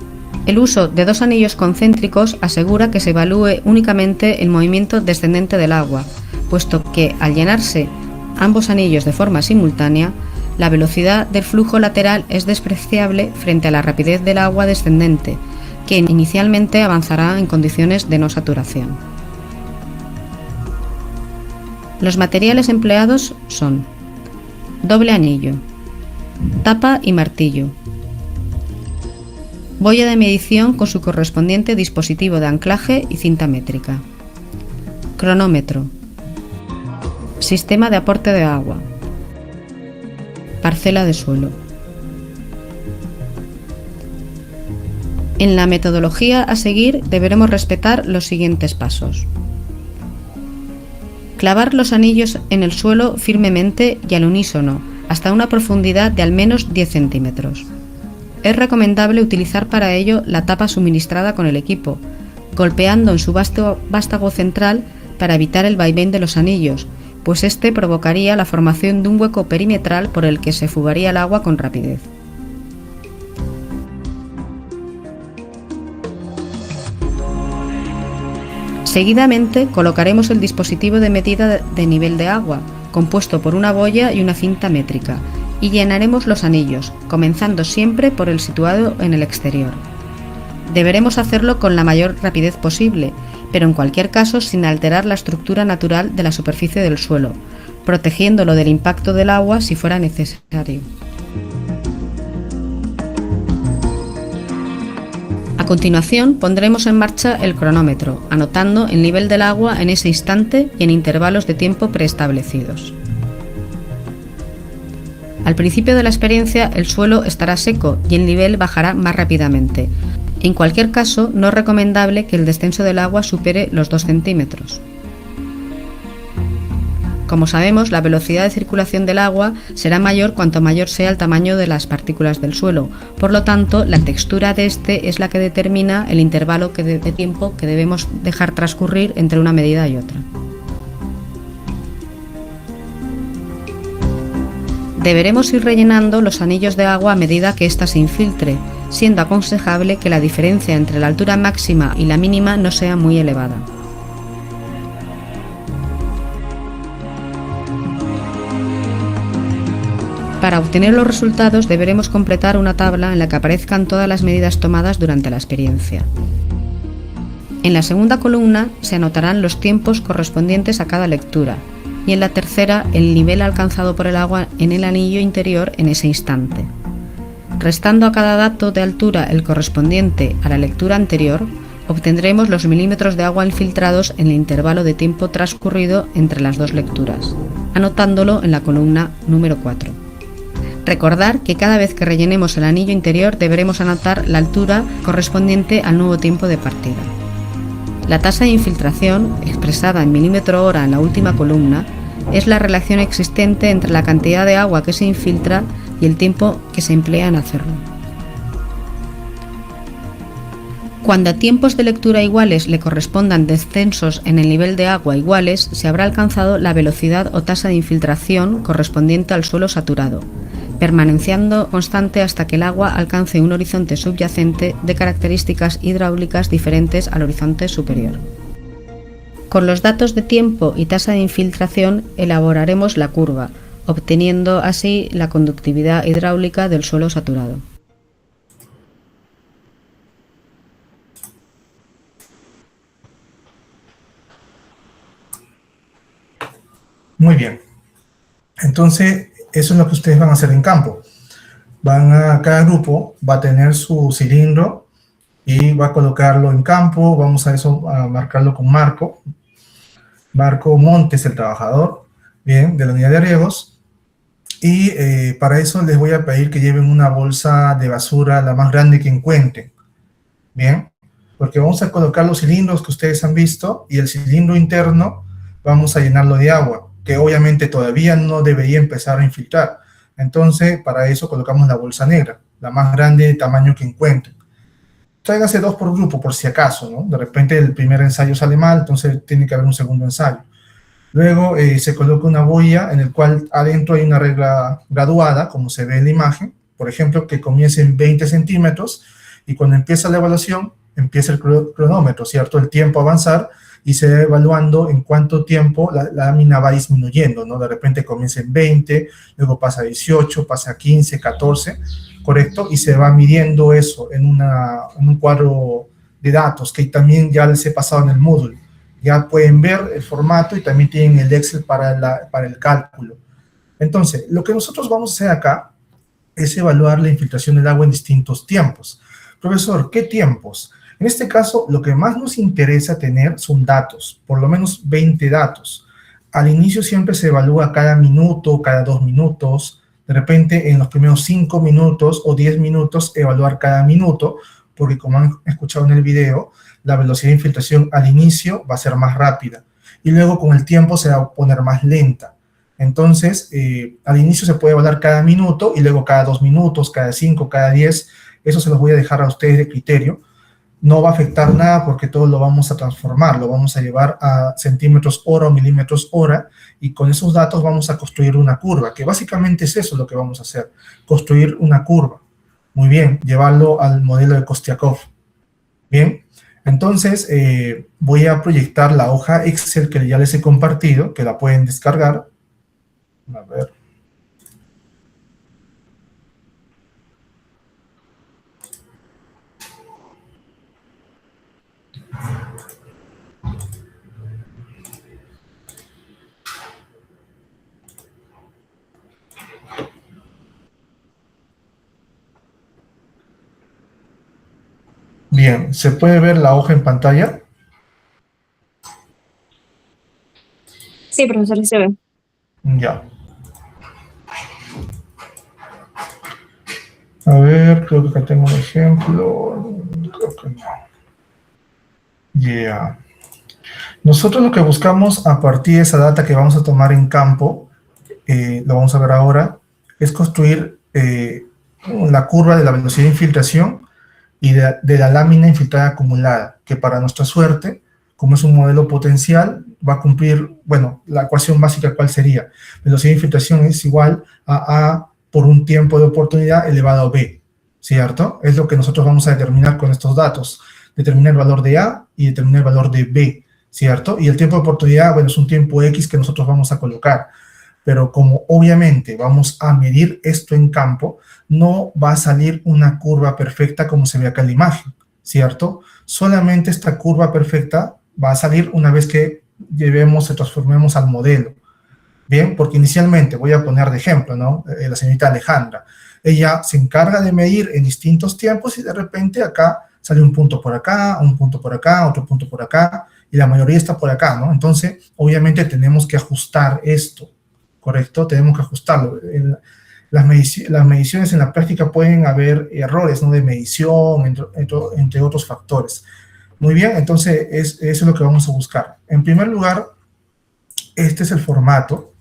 El uso de dos anillos concéntricos asegura que se evalúe únicamente el movimiento descendente del agua, puesto que al llenarse ambos anillos de forma simultánea, la velocidad del flujo lateral es despreciable frente a la rapidez del agua descendente, que inicialmente avanzará en condiciones de no saturación. Los materiales empleados son Doble anillo. Tapa y martillo. Boya de medición con su correspondiente dispositivo de anclaje y cinta métrica. Cronómetro. Sistema de aporte de agua. Parcela de suelo. En la metodología a seguir deberemos respetar los siguientes pasos. Clavar los anillos en el suelo firmemente y al unísono, hasta una profundidad de al menos 10 centímetros. Es recomendable utilizar para ello la tapa suministrada con el equipo, golpeando en su vástago central para evitar el vaivén de los anillos, pues este provocaría la formación de un hueco perimetral por el que se fugaría el agua con rapidez. Seguidamente colocaremos el dispositivo de medida de nivel de agua, compuesto por una boya y una cinta métrica, y llenaremos los anillos, comenzando siempre por el situado en el exterior. Deberemos hacerlo con la mayor rapidez posible, pero en cualquier caso sin alterar la estructura natural de la superficie del suelo, protegiéndolo del impacto del agua si fuera necesario. A continuación pondremos en marcha el cronómetro, anotando el nivel del agua en ese instante y en intervalos de tiempo preestablecidos. Al principio de la experiencia el suelo estará seco y el nivel bajará más rápidamente. En cualquier caso, no es recomendable que el descenso del agua supere los 2 centímetros. Como sabemos, la velocidad de circulación del agua será mayor cuanto mayor sea el tamaño de las partículas del suelo. Por lo tanto, la textura de este es la que determina el intervalo de tiempo que debemos dejar transcurrir entre una medida y otra. Deberemos ir rellenando los anillos de agua a medida que ésta se infiltre, siendo aconsejable que la diferencia entre la altura máxima y la mínima no sea muy elevada. Para obtener los resultados deberemos completar una tabla en la que aparezcan todas las medidas tomadas durante la experiencia. En la segunda columna se anotarán los tiempos correspondientes a cada lectura y en la tercera el nivel alcanzado por el agua en el anillo interior en ese instante. Restando a cada dato de altura el correspondiente a la lectura anterior, obtendremos los milímetros de agua infiltrados en el intervalo de tiempo transcurrido entre las dos lecturas, anotándolo en la columna número 4. Recordar que cada vez que rellenemos el anillo interior deberemos anotar la altura correspondiente al nuevo tiempo de partida. La tasa de infiltración, expresada en milímetro hora en la última columna, es la relación existente entre la cantidad de agua que se infiltra y el tiempo que se emplea en hacerlo. Cuando a tiempos de lectura iguales le correspondan descensos en el nivel de agua iguales, se habrá alcanzado la velocidad o tasa de infiltración correspondiente al suelo saturado, permaneciendo constante hasta que el agua alcance un horizonte subyacente de características hidráulicas diferentes al horizonte superior. Con los datos de tiempo y tasa de infiltración elaboraremos la curva, obteniendo así la conductividad hidráulica del suelo saturado. Muy bien. Entonces, eso es lo que ustedes van a hacer en campo. Cada grupo va a tener su cilindro y va a colocarlo en campo. Vamos a marcarlo con Marco. Marco Montes, el trabajador, bien, de la unidad de riegos. Y para eso les voy a pedir que lleven una bolsa de basura la más grande que encuentren. Bien, porque vamos a colocar los cilindros que ustedes han visto y el cilindro interno vamos a llenarlo de agua, que obviamente todavía no debería empezar a infiltrar. Entonces, para eso colocamos la bolsa negra, la más grande de tamaño que encuentren. Tráigase 2 por grupo, por si acaso, ¿no? De repente el primer ensayo sale mal, entonces tiene que haber un segundo ensayo. Luego se coloca una boya en el cual adentro hay una regla graduada, como se ve en la imagen. Por ejemplo, que comience en 20 centímetros y cuando empieza la evaluación, empieza el cronómetro, ¿cierto? El tiempo a avanzar y se va evaluando en cuánto tiempo la lámina va disminuyendo, ¿no? De repente comienza en 20, luego pasa a 18, pasa a 15, 14, ¿correcto? Y se va midiendo eso en un cuadro de datos que también ya les he pasado en el Moodle. Ya pueden ver el formato y también tienen el Excel para el cálculo. Entonces, lo que nosotros vamos a hacer acá es evaluar la infiltración del agua en distintos tiempos. Profesor, ¿qué tiempos? En este caso, lo que más nos interesa tener son datos, por lo menos 20 datos. Al inicio siempre se evalúa cada minuto, cada 2 minutos, de repente en los primeros 5 minutos o 10 minutos evaluar cada minuto, porque como han escuchado en el video, la velocidad de infiltración al inicio va a ser más rápida y luego con el tiempo se va a poner más lenta. Entonces, al inicio se puede evaluar cada minuto y luego cada 2 minutos, cada 5, cada 10. Eso se los voy a dejar a ustedes de criterio. No va a afectar nada porque todo lo vamos a transformar, lo vamos a llevar a centímetros hora o milímetros hora y con esos datos vamos a construir una curva, que básicamente es eso lo que vamos a hacer, construir una curva. Muy bien, llevarlo al modelo de Kostiakov. Bien, entonces voy a proyectar la hoja Excel que ya les he compartido, que la pueden descargar. A ver. Bien, ¿se puede ver la hoja en pantalla? Sí, profesor, sí se ve. Ya. A ver, creo que acá tengo un ejemplo. Creo que no. Ya. Nosotros lo que buscamos a partir de esa data que vamos a tomar en campo, lo vamos a ver ahora, es construir la curva de la velocidad de infiltración y de la lámina infiltrada acumulada, que para nuestra suerte, como es un modelo potencial, va a cumplir, bueno, la ecuación básica, ¿cuál sería? Velocidad de infiltración es igual a A por un tiempo de oportunidad elevado a B, ¿cierto? Es lo que nosotros vamos a determinar con estos datos. Determinar el valor de A y determinar el valor de B, ¿cierto? Y el tiempo de oportunidad, bueno, es un tiempo X que nosotros vamos a colocar. Pero como obviamente vamos a medir esto en campo, no va a salir una curva perfecta como se ve acá en la imagen, ¿cierto? Solamente esta curva perfecta va a salir una vez que se transformemos al modelo. Bien, porque inicialmente, voy a poner de ejemplo, ¿no? La señorita Alejandra. Ella se encarga de medir en distintos tiempos y de repente acá sale un punto por acá, un punto por acá, otro punto por acá, y la mayoría está por acá, ¿no? Entonces, obviamente tenemos que ajustar esto, ¿correcto? Tenemos que ajustarlo. Las mediciones en la práctica pueden haber errores, ¿no? De medición, entre otros factores. Muy bien, entonces eso es lo que vamos a buscar. En primer lugar, este es el formato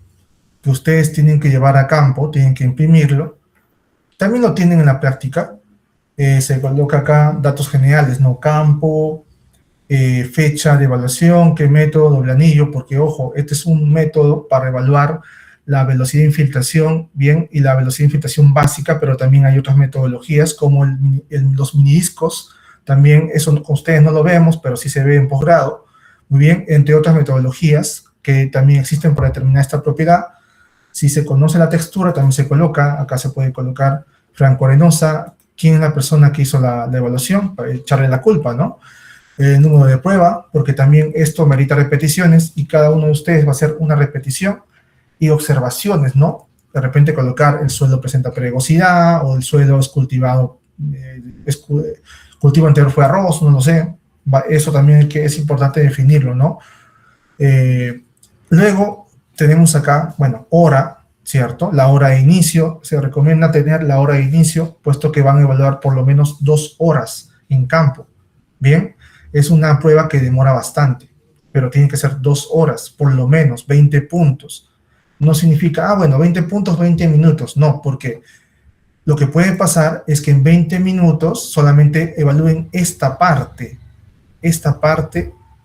que ustedes tienen que llevar a campo, tienen que imprimirlo. También lo tienen en la práctica. Se coloca acá datos generales, ¿no? Campo, fecha de evaluación, qué método, doble anillo, porque ojo, este es un método para evaluar la velocidad de infiltración, bien, y la velocidad de infiltración básica, pero también hay otras metodologías como los minidiscos, también eso ustedes no lo vemos, pero sí se ve en posgrado, muy bien, entre otras metodologías que también existen para determinar esta propiedad. Si se conoce la textura, también se coloca, acá se puede colocar Franco Arenosa, quién es la persona que hizo la evaluación, para echarle la culpa, ¿no? El número de prueba, porque también esto merita repeticiones, y cada uno de ustedes va a hacer una repetición, y observaciones, ¿no? De repente colocar el suelo presenta perigosidad, o el suelo es cultivado, cultivo anterior fue arroz, no lo sé. Eso también es importante definirlo, ¿no? Luego tenemos acá, bueno, hora, ¿cierto? La hora de inicio, se recomienda tener la hora de inicio, puesto que van a evaluar por lo menos 2 horas en campo, ¿bien? Es una prueba que demora bastante, pero tiene que ser 2 horas, por lo menos, 20 puntos. No significa, bueno, 20 puntos, 20 minutos, no, porque lo que puede pasar es que en 20 minutos solamente evalúen esta parte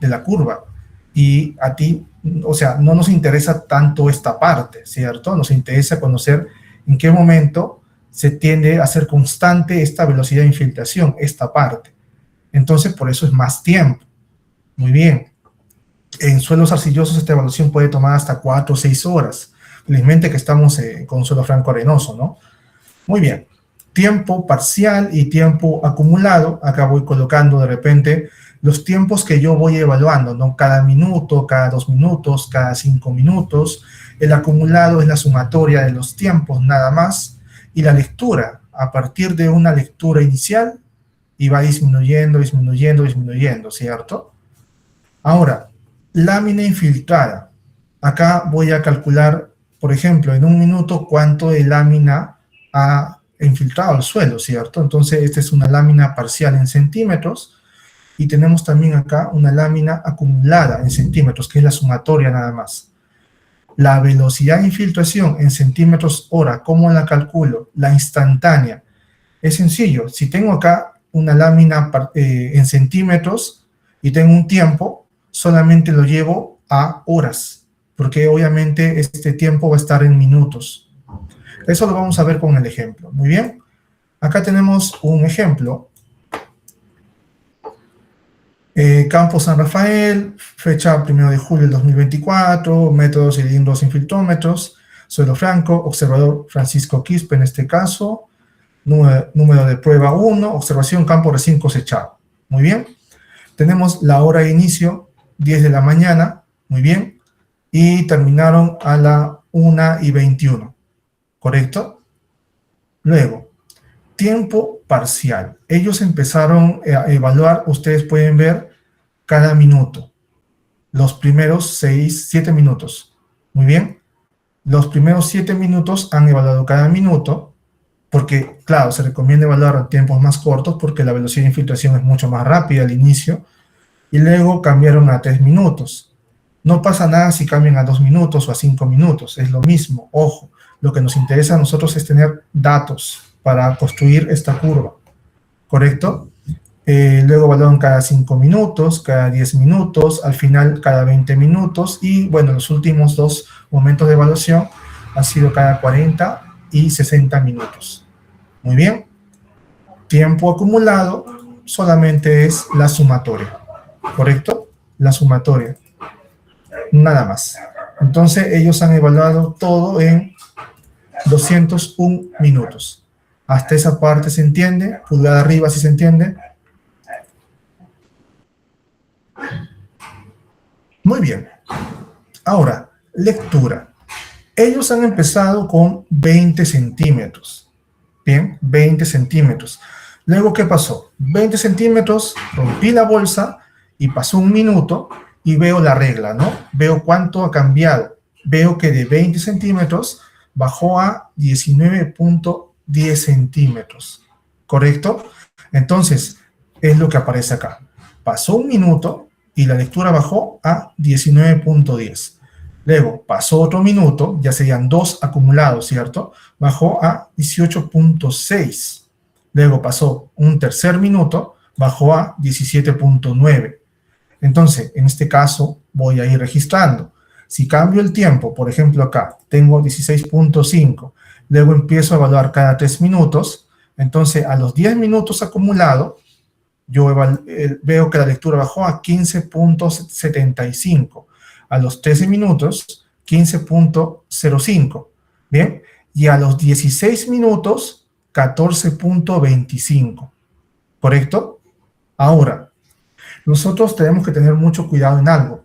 de la curva, y a ti, o sea, no nos interesa tanto esta parte, ¿cierto? Nos interesa conocer en qué momento se tiende a ser constante esta velocidad de infiltración, esta parte. Entonces, por eso es más tiempo. Muy bien. En suelos arcillosos esta evaluación puede tomar hasta 4 o 6 horas. Felizmente que estamos con suelo franco arenoso, ¿no? Muy bien. Tiempo parcial y tiempo acumulado. Acá voy colocando de repente los tiempos que yo voy evaluando, ¿no? Cada minuto, cada 2 minutos, cada 5 minutos. El acumulado es la sumatoria de los tiempos nada más. Y la lectura, a partir de una lectura inicial, y va disminuyendo, disminuyendo, disminuyendo, ¿cierto? Ahora, lámina infiltrada. Acá voy a calcular, por ejemplo, en un minuto cuánto de lámina ha infiltrado el suelo, ¿cierto? Entonces, esta es una lámina parcial en centímetros. Y tenemos también acá una lámina acumulada en centímetros, que es la sumatoria nada más. La velocidad de infiltración en centímetros hora, ¿cómo la calculo? La instantánea. Es sencillo. Si tengo acá una lámina en centímetros y tengo un tiempo, solamente lo llevo a horas, porque obviamente este tiempo va a estar en minutos. Eso lo vamos a ver con el ejemplo. Muy bien. Acá tenemos un ejemplo. Campo San Rafael, fecha 1 de julio del 2024, métodos cilindros infiltrómetros, suelo franco, observador Francisco Quispe en este caso, número de prueba 1, observación campo recién cosechado. Muy bien. Tenemos la hora de inicio, 10 de la mañana, muy bien, y terminaron a la 1:21, ¿correcto? Luego, tiempo parcial. Ellos empezaron a evaluar, ustedes pueden ver, cada minuto. Los primeros 7 minutos. Muy bien. Los primeros 7 minutos han evaluado cada minuto, porque, claro, se recomienda evaluar tiempos más cortos porque la velocidad de infiltración es mucho más rápida al inicio, y luego cambiaron a 3 minutos. No pasa nada si cambian a 2 minutos o a 5 minutos, es lo mismo. Ojo, lo que nos interesa a nosotros es tener datos para construir esta curva, ¿correcto? Luego evaluaron cada 5 minutos, cada 10 minutos, al final cada 20 minutos, y bueno, los últimos 2 momentos de evaluación han sido cada 40 y 60 minutos. Muy bien. Tiempo acumulado solamente es la sumatoria, ¿correcto? La sumatoria. Nada más. Entonces ellos han evaluado todo en 201 minutos. Hasta esa parte se entiende, pulgada arriba si se entiende. Muy bien. Ahora, lectura. Ellos han empezado con 20 centímetros. Bien, 20 centímetros. Luego, ¿qué pasó? 20 centímetros, rompí la bolsa y pasó 1 minuto y veo la regla, ¿no? Veo cuánto ha cambiado. Veo que de 20 centímetros bajó a 19.10 centímetros. ¿Correcto? Entonces, es lo que aparece acá. Pasó 1 minuto y la lectura bajó a 19.10. Luego pasó otro minuto, ya serían 2 acumulados, ¿cierto? Bajó a 18.6. Luego pasó un tercer minuto, bajó a 17.9. Entonces, en este caso, voy a ir registrando. Si cambio el tiempo, por ejemplo acá, tengo 16.5, luego empiezo a evaluar cada 3 minutos, entonces a los 10 minutos acumulado, yo veo que la lectura bajó a 15.75. A los 13 minutos, 15.05. ¿Bien? Y a los 16 minutos, 14.25. ¿Correcto? Ahora, nosotros tenemos que tener mucho cuidado en algo.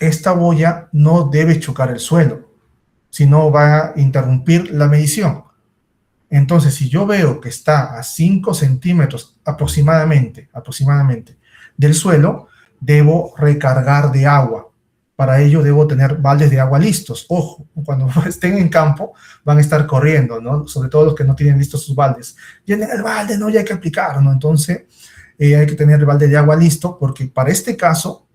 Esta boya no debe chocar el suelo, sino va a interrumpir la medición. Entonces, si yo veo que está a 5 centímetros aproximadamente del suelo, debo recargar de agua. Para ello debo tener baldes de agua listos. Ojo, cuando estén en campo van a estar corriendo, ¿no? Sobre todo los que no tienen listos sus baldes. Llenen el balde, no, ya hay que aplicar, ¿no? Entonces hay que tener el balde de agua listo porque para este caso,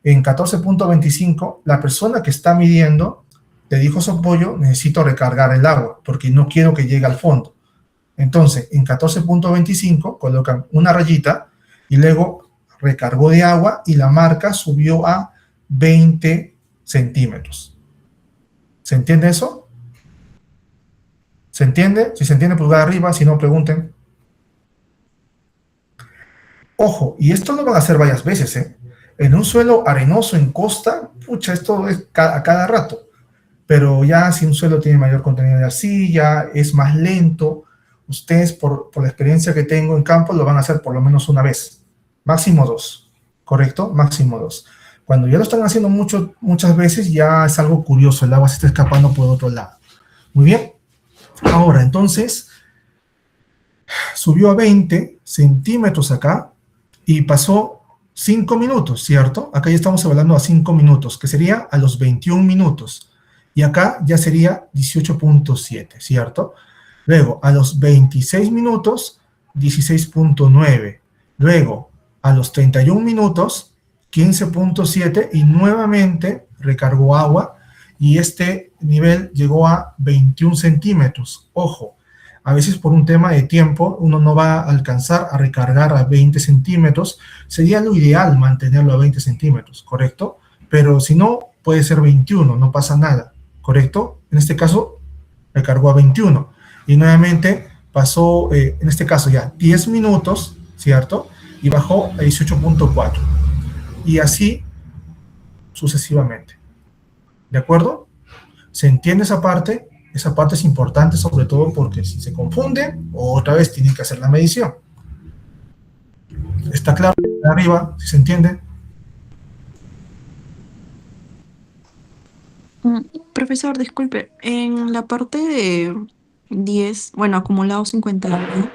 en 14.25, la persona que está midiendo le dijo a su apoyo, necesito recargar el agua porque no quiero que llegue al fondo. Entonces, en 14.25 colocan una rayita y luego recargó de agua y la marca subió a 20 centímetros. ¿Se entiende eso? ¿Se entiende? Si se entiende, pulgar arriba, si no, pregunten. Ojo, y esto lo van a hacer varias veces, ¿eh? En un suelo arenoso en costa, pucha, esto es a cada rato. Pero ya si un suelo tiene mayor contenido de arcilla, es más lento, ustedes por la experiencia que tengo en campo lo van a hacer por lo menos una vez. Máximo 2, ¿correcto? Máximo 2. Cuando ya lo están haciendo muchas veces, ya es algo curioso, el agua se está escapando por otro lado. Muy bien. Ahora, entonces, subió a 20 centímetros acá y pasó 5 minutos, ¿cierto? Acá ya estamos hablando a 5 minutos, que sería a los 21 minutos. Y acá ya sería 18.7, ¿cierto? Luego, a los 26 minutos, 16.9. Luego, a los 31 minutos, 15.7 y nuevamente recargó agua y este nivel llegó a 21 centímetros. Ojo, a veces por un tema de tiempo uno no va a alcanzar a recargar a 20 centímetros. Sería lo ideal mantenerlo a 20 centímetros, ¿correcto? Pero si no, puede ser 21, no pasa nada, ¿correcto? En este caso, recargó a 21. Y nuevamente pasó, en este caso ya, 10 minutos, ¿cierto? Y bajó a 18.4. Y así sucesivamente. ¿De acuerdo? ¿Se entiende esa parte? Esa parte es importante, sobre todo porque si se confunde, otra vez tienen que hacer la medición. ¿Está claro? Arriba, si se entiende. Profesor, disculpe, en la parte de 10, bueno, acumulado 50,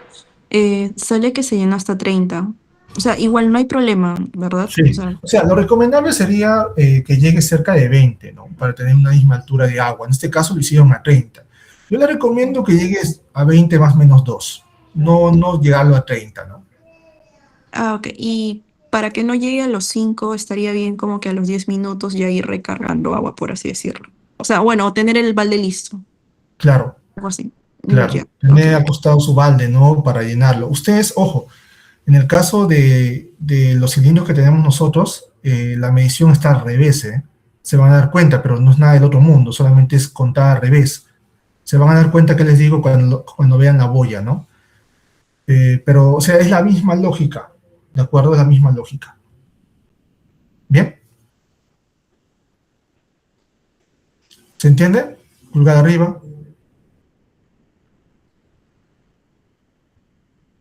sale que se llena hasta 30. O sea, igual no hay problema, ¿verdad? Sí. O sea, lo recomendable sería que llegue cerca de 20, ¿no? Para tener una misma altura de agua. En este caso lo hicieron a 30. Yo le recomiendo que llegues a 20 más menos 2. No llegarlo a 30, ¿no? Ah, ok. Y para que no llegue a los 5, estaría bien como que a los 10 minutos ya ir recargando agua, por así decirlo. O sea, bueno, tener el balde listo. Claro. Algo así. Claro. Ya, Tener acostado su balde, ¿no? Para llenarlo. Ustedes, ojo, en el caso de los cilindros que tenemos nosotros, la medición está al revés, ¿eh? Se van a dar cuenta, pero no es nada del otro mundo, solamente es contar al revés. Se van a dar cuenta que les digo cuando vean la boya, ¿no? Pero, o sea, es la misma lógica, ¿de acuerdo? Es la misma lógica. ¿Bien? ¿Se entiende? Pulgar arriba.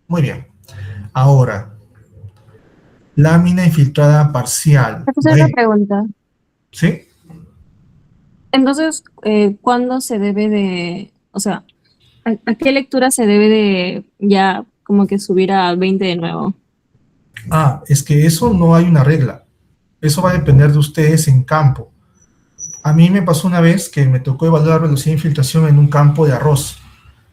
Muy bien. Ahora, lámina infiltrada parcial. Profesor, una pregunta. ¿Sí? Entonces, ¿cuándo se debe de, o sea, a qué lectura se debe de ya como que subir a 20 de nuevo? Ah, es que eso no hay una regla. Eso va a depender de ustedes en campo. A mí me pasó una vez que me tocó evaluar velocidad de infiltración en un campo de arroz.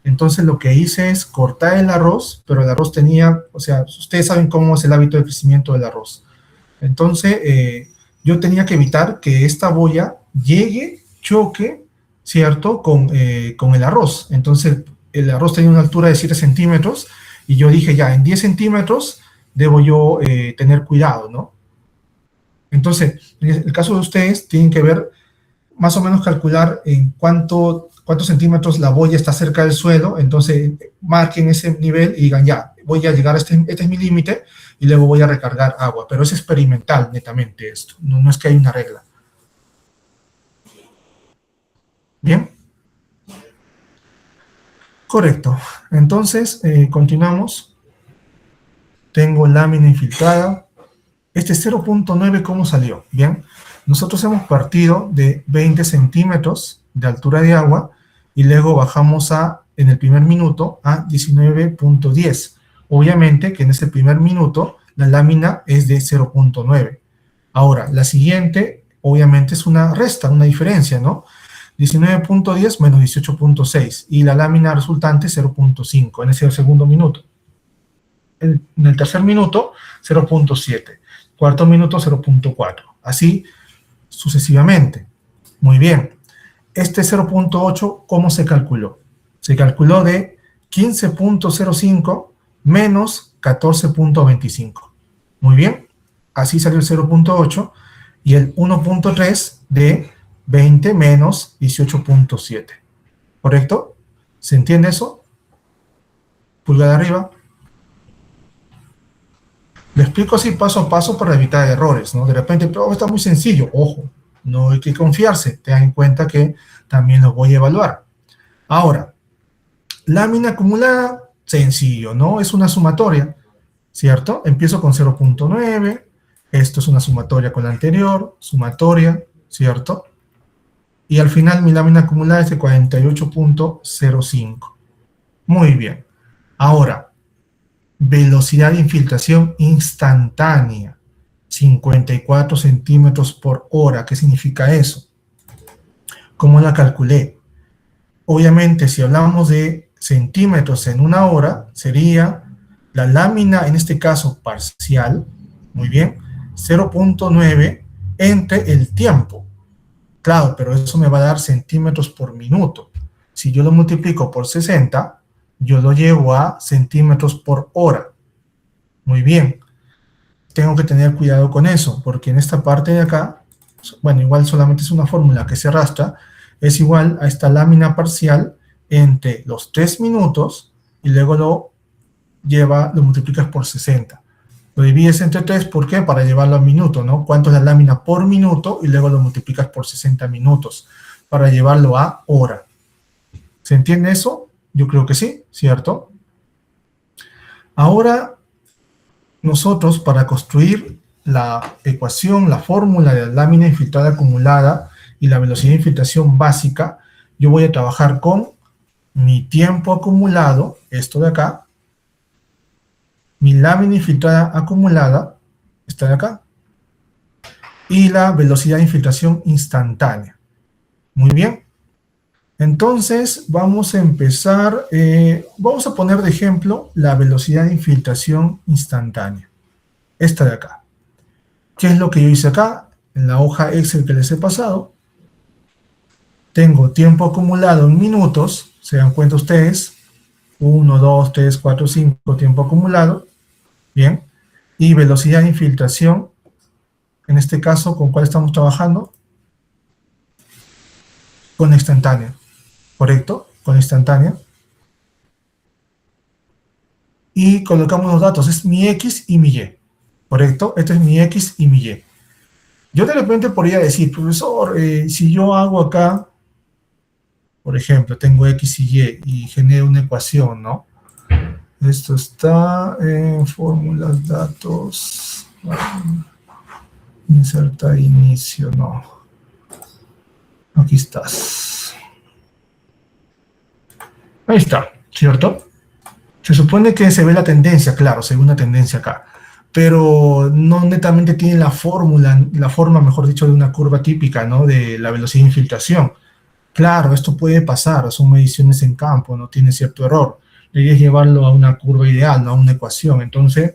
Entonces lo que hice es cortar el arroz, pero el arroz tenía, o sea, ustedes saben cómo es el hábito de crecimiento del arroz. Entonces yo tenía que evitar que esta boya choque, ¿cierto?, con el arroz. Entonces el arroz tenía una altura de 7 centímetros y yo dije ya, en 10 centímetros debo yo tener cuidado, ¿no? Entonces, en el caso de ustedes, tienen que ver, más o menos calcular en cuántos centímetros la boya está cerca del suelo, entonces marquen ese nivel y digan ya, voy a llegar a este es mi límite y luego voy a recargar agua, pero es experimental netamente esto, no es que hay una regla. ¿Bien? Correcto. Entonces, continuamos. Tengo lámina infiltrada. Este 0.9, ¿cómo salió? Bien, nosotros hemos partido de 20 centímetros de altura de agua y luego bajamos en el primer minuto a 19.10. Obviamente que en ese primer minuto la lámina es de 0.9. Ahora, la siguiente, obviamente es una resta, una diferencia, ¿no? 19.10 menos 18.6 y la lámina resultante 0.5 en ese segundo minuto. En el tercer minuto, 0.7. Cuarto minuto, 0.4. Así sucesivamente. Muy bien. Este 0.8, ¿cómo se calculó? Se calculó de 15.05 menos 14.25. Muy bien. Así salió el 0.8 y el 1.3 de 20 menos 18.7. ¿Correcto? ¿Se entiende eso? Pulgar arriba. Le explico así paso a paso para evitar errores, ¿no? De repente, pero está muy sencillo. Ojo, no hay que confiarse. Tengan en cuenta que también los voy a evaluar. Ahora, lámina acumulada, sencillo, ¿no? Es una sumatoria. ¿cierto? Empiezo con 0.9, esto es una sumatoria con la anterior, sumatoria, ¿cierto? Y al final mi lámina acumulada es de 48.05. Muy bien. Ahora, velocidad de infiltración instantánea, 54 centímetros por hora. ¿Qué significa eso? ¿Cómo la calculé? Obviamente, si hablamos de centímetros en una hora, sería la lámina, en este caso parcial, muy bien, 0.9 entre el tiempo. Claro, pero eso me va a dar centímetros por minuto. Si yo lo multiplico por 60, yo lo llevo a centímetros por hora. Muy bien. Tengo que tener cuidado con eso, porque en esta parte de acá, bueno, igual solamente es una fórmula que se arrastra, es igual a esta lámina parcial entre los 3 minutos y luego lo multiplicas por 60. Lo divides entre 3, ¿por qué? Para llevarlo a minuto, ¿no? ¿Cuánto es la lámina por minuto? Y luego lo multiplicas por 60 minutos para llevarlo a hora. ¿Se entiende eso? Yo creo que sí, ¿cierto? Ahora, nosotros para construir la ecuación, la fórmula de la lámina infiltrada acumulada y la velocidad de infiltración básica, yo voy a trabajar con mi tiempo acumulado, esto de acá, mi lámina infiltrada acumulada, esta de acá, y la velocidad de infiltración instantánea. Muy bien. Entonces, vamos a empezar, vamos a poner de ejemplo la velocidad de infiltración instantánea. Esta de acá. ¿Qué es lo que yo hice acá? En la hoja Excel que les he pasado, tengo tiempo acumulado en minutos, se dan cuenta ustedes, 1, 2, 3, 4, 5, tiempo acumulado, bien, y velocidad de infiltración, en este caso, ¿con cuál estamos trabajando? Con la instantánea, ¿correcto? Con la instantánea. Y colocamos los datos, es mi X y mi Y, ¿correcto? Este es mi X y mi Y. Yo de repente podría decir, profesor, si yo hago acá, por ejemplo, tengo X y Y y genero una ecuación, ¿no? Esto está en fórmulas, datos, inserta inicio, no. Aquí estás. Ahí está, ¿cierto? Se supone que se ve la tendencia, claro, se ve una tendencia acá. Pero no netamente tiene la fórmula, la forma, mejor dicho, de una curva típica, ¿no? De la velocidad de infiltración. Claro, esto puede pasar, son mediciones en campo, no tiene cierto error. La idea es llevarlo a una curva ideal, no a una ecuación. Entonces,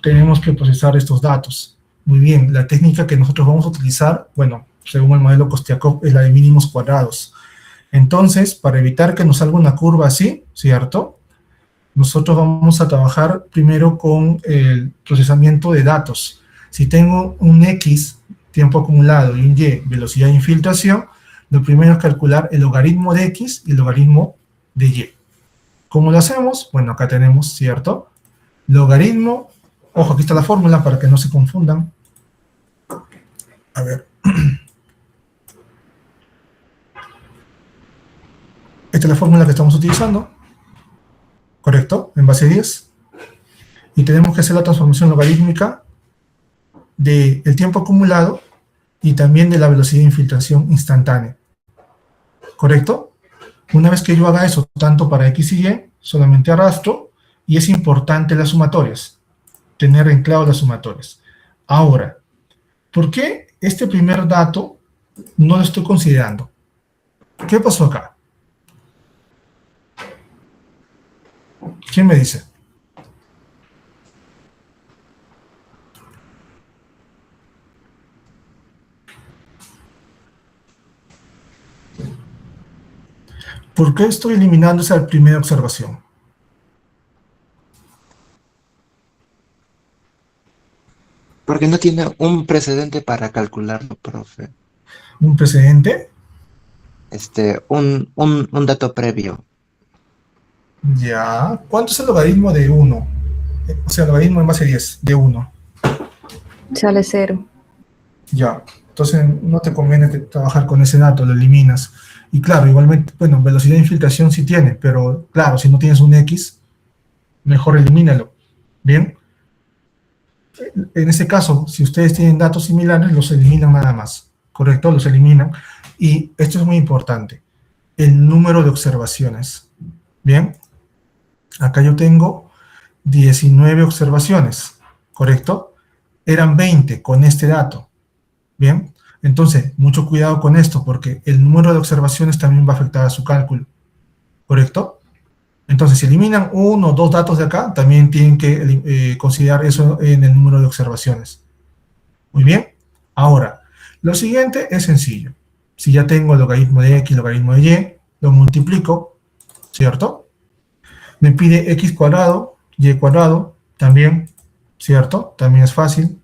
tenemos que procesar estos datos. Muy bien, la técnica que nosotros vamos a utilizar, bueno, según el modelo Kostiakov, es la de mínimos cuadrados. Entonces, para evitar que nos salga una curva así, ¿cierto? Nosotros vamos a trabajar primero con el procesamiento de datos. Si tengo un X, tiempo acumulado, y un Y, velocidad de infiltración, lo primero es calcular el logaritmo de X y el logaritmo de Y. ¿Cómo lo hacemos? Bueno, acá tenemos, ¿cierto? Logaritmo, ojo, aquí está la fórmula para que no se confundan. A ver. Esta es la fórmula que estamos utilizando. ¿Correcto? En base 10. Y tenemos que hacer la transformación logarítmica del tiempo acumulado y también de la velocidad de infiltración instantánea. ¿Correcto? Una vez que yo haga eso, tanto para X y Y, solamente arrastro, y es importante las sumatorias, tener en claro las sumatorias. Ahora, ¿por qué este primer dato no lo estoy considerando? ¿Qué pasó acá? ¿Quién me dice? ¿Por qué estoy eliminando esa primera observación? Porque no tiene un precedente para calcularlo, profe. ¿Un precedente? Un dato previo. Ya. ¿Cuánto es el logaritmo de 1? O sea, el logaritmo en base 10, de 1. Sale 0. Ya. Entonces no te conviene trabajar con ese dato, lo eliminas. Y claro, igualmente, bueno, velocidad de infiltración sí tiene, pero claro, si no tienes un X, mejor elimínalo. ¿Bien? en este caso, si ustedes tienen datos similares, los eliminan nada más, ¿correcto? Los eliminan. Y esto es muy importante, el número de observaciones. Bien, acá yo tengo 19 observaciones, ¿correcto? Eran 20 con este dato. Bien, entonces, mucho cuidado con esto, porque el número de observaciones también va a afectar a su cálculo, ¿correcto? Entonces, si eliminan uno o dos datos de acá, también tienen que considerar eso en el número de observaciones. Muy bien. Ahora, lo siguiente es sencillo. Si ya tengo el logaritmo de x, logaritmo de y, lo multiplico, ¿cierto? Me pide x cuadrado, y cuadrado, también, ¿cierto? También es fácil.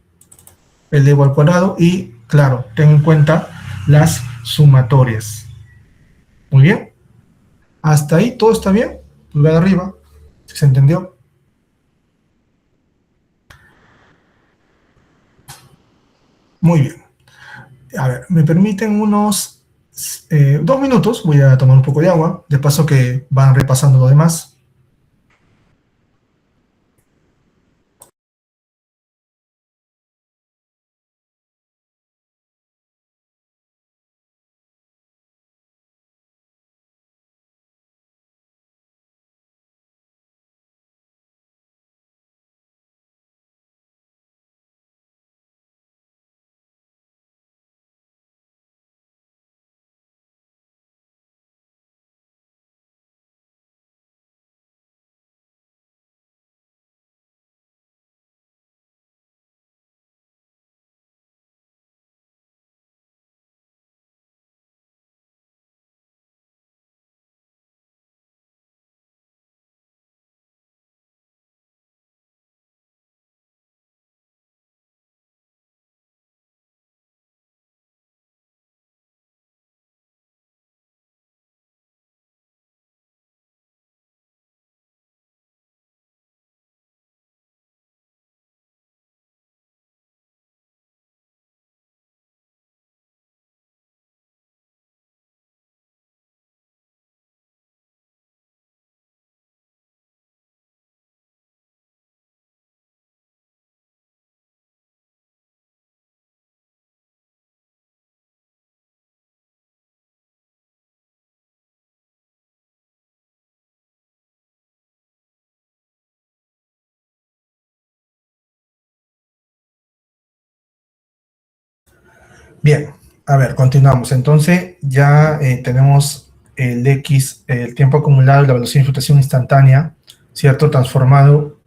Elevo al cuadrado y, claro, tengo en cuenta las sumatorias. Muy bien. Hasta ahí todo está bien. Pulgar arriba, ¿se entendió? Muy bien. A ver, me permiten unos 2 minutos, voy a tomar un poco de agua, de paso que van repasando lo demás. Bien, a ver, continuamos. Entonces, ya tenemos el X, el tiempo acumulado y la velocidad de infiltración instantánea, ¿cierto? Transformado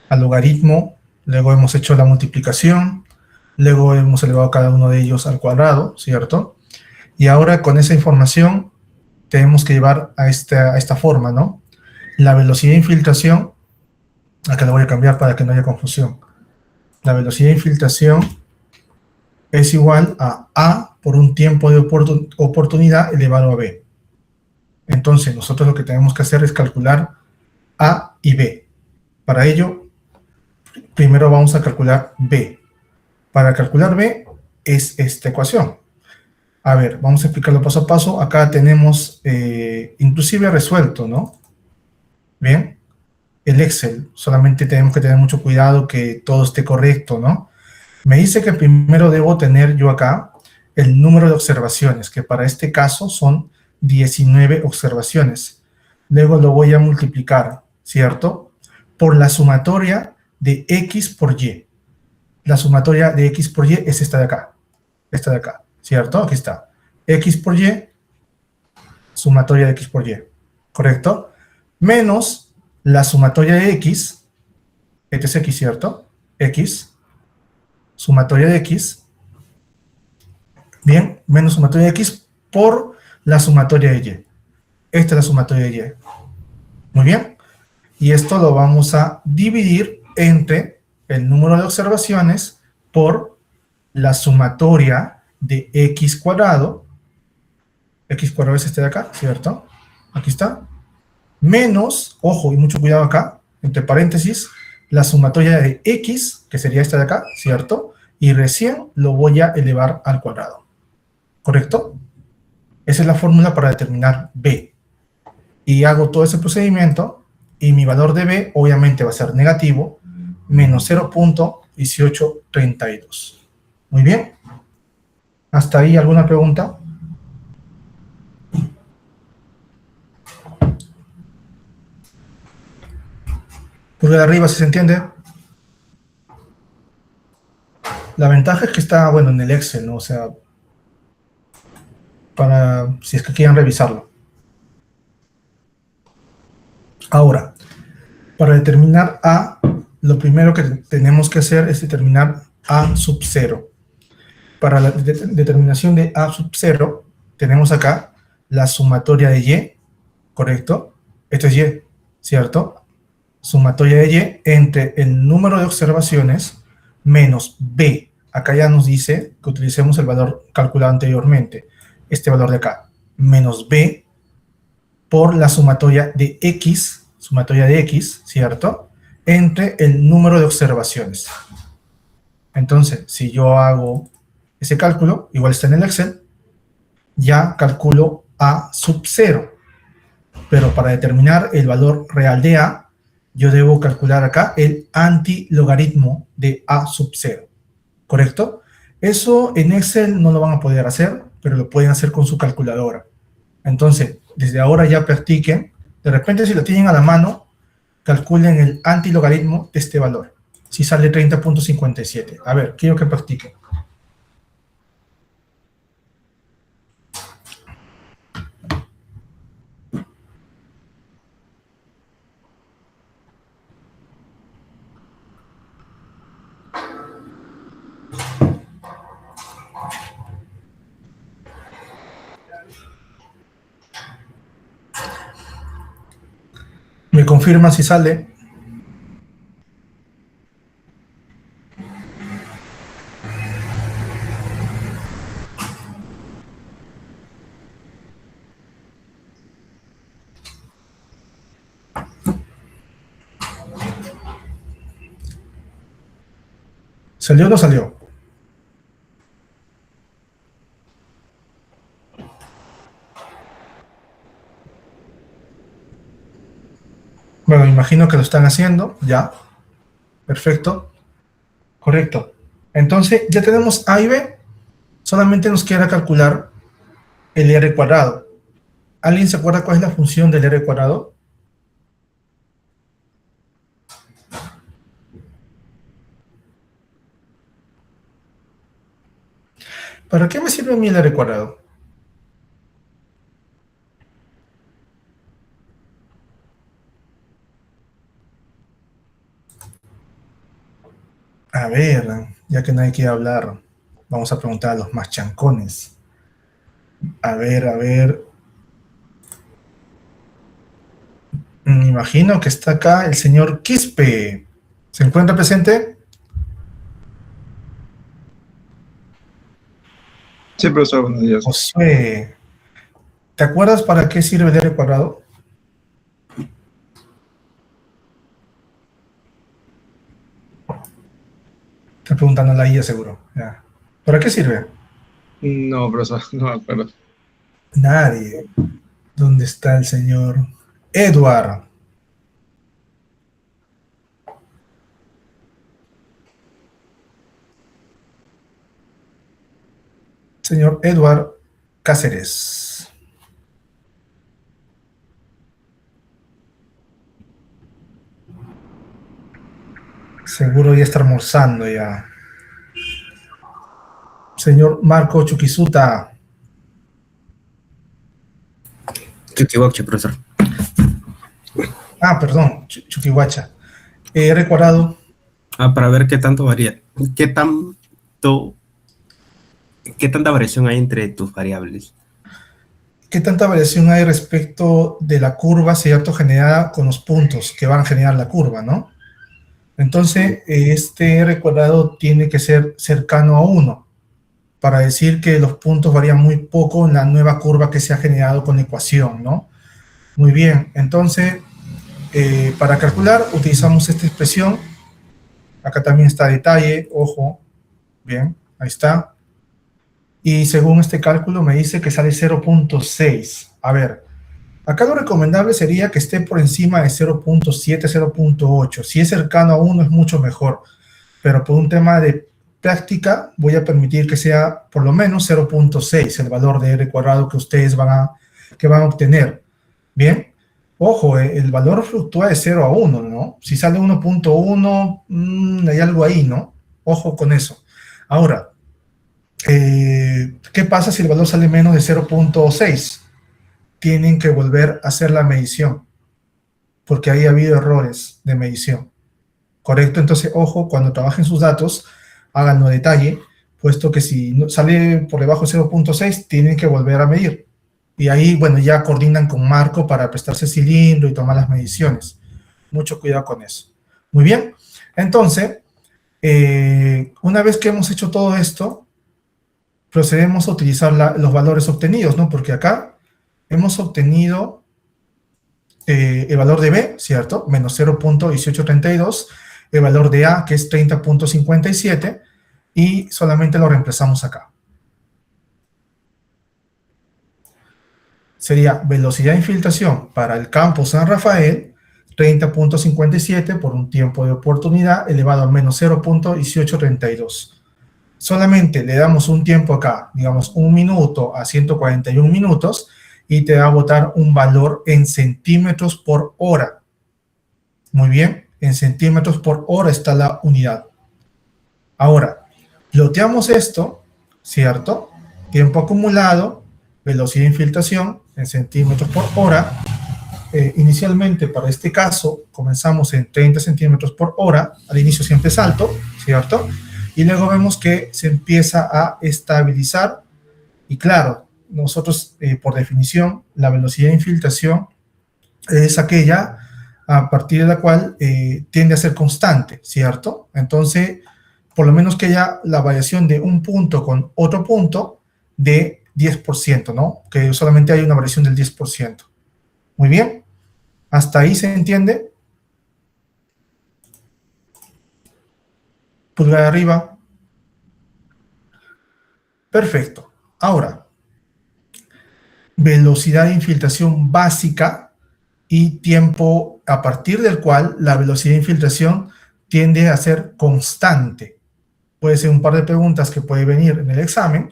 al logaritmo, luego hemos hecho la multiplicación, luego hemos elevado cada uno de ellos al cuadrado, ¿cierto? Y ahora con esa información tenemos que llevar a esta forma, ¿no? La velocidad de infiltración, acá lo voy a cambiar para que no haya confusión. La velocidad de infiltración es igual a por un tiempo de oportunidad elevado a b. Entonces, nosotros lo que tenemos que hacer es calcular a y b. Para ello, primero vamos a calcular b. Para calcular b es esta ecuación. A ver, vamos a explicarlo paso a paso. Acá tenemos inclusive resuelto, ¿no? Bien. El Excel, solamente tenemos que tener mucho cuidado que todo esté correcto, ¿no? Me dice que primero debo tener yo acá el número de observaciones, que para este caso son 19 observaciones. Luego lo voy a multiplicar, ¿cierto? Por la sumatoria de x por y. La sumatoria de x por y es esta de acá, ¿cierto? Aquí está. X por y, sumatoria de x por y, ¿correcto? Menos la sumatoria de x, este es x, ¿cierto? X, sumatoria de x, bien, menos sumatoria de x por la sumatoria de y. Esta es la sumatoria de y. Muy bien. Y esto lo vamos a dividir entre el número de observaciones por la sumatoria de x cuadrado. X cuadrado es este de acá, ¿cierto? Aquí está. Menos, ojo, y mucho cuidado acá, entre paréntesis, la sumatoria de x, que sería esta de acá, ¿cierto? Y recién lo voy a elevar al cuadrado. ¿Correcto? Esa es la fórmula para determinar b. Y hago todo ese procedimiento, y mi valor de b obviamente va a ser negativo, menos 0. 1832. Muy bien. ¿Hasta ahí alguna pregunta? Pulgar de arriba, si se entiende. La ventaja es que está, bueno, en el Excel, ¿no? O sea, para, si es que quieren revisarlo. Ahora, para determinar A, lo primero que tenemos que hacer es determinar A sub 0. Para la determinación de A sub 0, tenemos acá la sumatoria de Y, ¿correcto? Esto es Y, ¿cierto? Sumatoria de Y entre el número de observaciones menos B. Acá ya nos dice que utilicemos el valor calculado anteriormente. Este valor de acá, menos B, por la sumatoria de X, ¿cierto? Entre el número de observaciones. Entonces, si yo hago ese cálculo, igual está en el Excel, ya calculo A sub 0. Pero para determinar el valor real de A, yo debo calcular acá el antilogaritmo de A sub 0. ¿Correcto? Eso en Excel no lo van a poder hacer, pero lo pueden hacer con su calculadora. Entonces, desde ahora ya practiquen. De repente, si lo tienen a la mano, calculen el antilogaritmo de este valor. Si sale 30.57. A ver, quiero que practiquen. ¿Me confirman si sale? ¿Salió o no salió? Bueno, imagino que lo están haciendo, ya. Perfecto. Correcto. Entonces, ya tenemos A y B. Solamente nos queda calcular el R cuadrado. ¿Alguien se acuerda cuál es la función del R cuadrado? ¿Para qué me sirve a mí el R cuadrado? A ver, ya que nadie quiere hablar, vamos a preguntar a los más chancones. A ver. Me imagino que está acá el señor Quispe. ¿Se encuentra presente? Sí, profesor, buenos días. Josué, ¿te acuerdas para qué sirve el R cuadrado? Estoy preguntando a la IA seguro. Ya. ¿Para qué sirve? No, profesor, no me acuerdo. Nadie. ¿Dónde está el señor Edward? Señor Edward Cáceres. Seguro ya está almorzando ya. Señor Marco Chuquisuta. Chuquihuacha, profesor. Ah, perdón, Chuquihuacha. R cuadrado. Para ver qué tanto varía. ¿Qué tanta variación hay entre tus variables? ¿Qué tanta variación hay respecto de la curva, cierto, generada con los puntos que van a generar la curva, ¿no? Entonces, este R cuadrado tiene que ser cercano a 1 para decir que los puntos varían muy poco en la nueva curva que se ha generado con la ecuación, ¿no? Muy bien, entonces, para calcular utilizamos esta expresión. Acá también está detalle, ojo, bien, ahí está. Y según este cálculo me dice que sale 0.6. A ver, acá lo recomendable sería que esté por encima de 0.7, 0.8. Si es cercano a 1 es mucho mejor. pero por un tema de práctica voy a permitir que sea por lo menos 0.6 el valor de R cuadrado que ustedes van a obtener. Bien, ojo, el valor fluctúa de 0 a 1, ¿no? Si sale 1.1, hay algo ahí, ¿no? Ojo con eso. Ahora, ¿qué pasa si el valor sale menos de 0.6? Tienen que volver a hacer la medición, porque ahí ha habido errores de medición. ¿Correcto? Entonces, ojo, cuando trabajen sus datos, háganlo a detalle, puesto que si sale por debajo de 0.6, tienen que volver a medir. Y ahí, bueno, ya coordinan con Marco para prestarse cilindro y tomar las mediciones. Mucho cuidado con eso. Muy bien. Entonces, una vez que hemos hecho todo esto, procedemos a utilizar los valores obtenidos, ¿no? Porque acá hemos obtenido el valor de B, ¿cierto? Menos 0.1832, el valor de A, que es 30.57, y solamente lo reemplazamos acá. Sería velocidad de infiltración para el campo San Rafael, 30.57 por un tiempo de oportunidad elevado a menos 0.1832. Solamente le damos un tiempo acá, digamos 1 minuto a 141 minutos, y te va a botar un valor en centímetros por hora. Muy bien, en centímetros por hora está la unidad. Ahora, ploteamos esto, ¿cierto? Tiempo acumulado, velocidad de infiltración en centímetros por hora. Inicialmente, para este caso, comenzamos en 30 centímetros por hora. Al inicio siempre es alto, ¿cierto? Y luego vemos que se empieza a estabilizar. Y claro, nosotros, por definición, la velocidad de infiltración es aquella a partir de la cual tiende a ser constante, ¿cierto? Entonces, por lo menos que haya la variación de un punto con otro punto de 10%, ¿no? Que solamente hay una variación del 10%. Muy bien. ¿Hasta ahí se entiende? Pulgar arriba. Perfecto. Ahora, velocidad de infiltración básica y tiempo a partir del cual la velocidad de infiltración tiende a ser constante. Puede ser un par de preguntas que puede venir en el examen.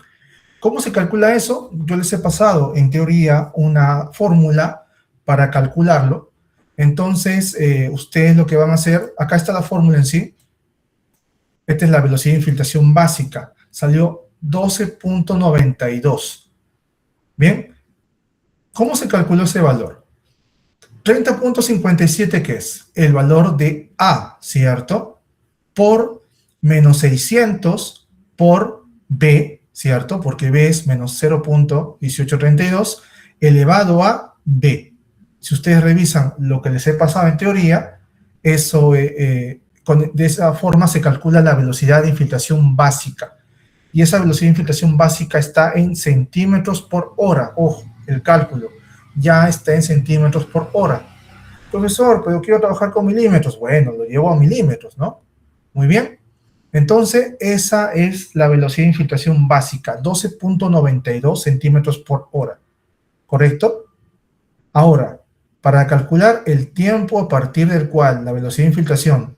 ¿Cómo se calcula eso? Yo les he pasado en teoría una fórmula para calcularlo. Entonces, ustedes lo que van a hacer, acá está la fórmula en sí. Esta es la velocidad de infiltración básica. Salió 12.92. Bien. ¿Cómo se calculó ese valor? 30.57, ¿qué es? El valor de A, ¿cierto? Por menos 600 por B, ¿cierto? Porque B es menos 0.1832 elevado a B. Si ustedes revisan lo que les he pasado en teoría, eso, de esa forma se calcula la velocidad de infiltración básica. Y esa velocidad de infiltración básica está en centímetros por hora. Ojo, el cálculo ya está en centímetros por hora. Profesor, pero yo quiero trabajar con milímetros. Bueno, lo llevo a milímetros, ¿no? Muy bien. Entonces, esa es la velocidad de infiltración básica, 12.92 centímetros por hora. ¿Correcto? Ahora, para calcular el tiempo a partir del cual la velocidad de infiltración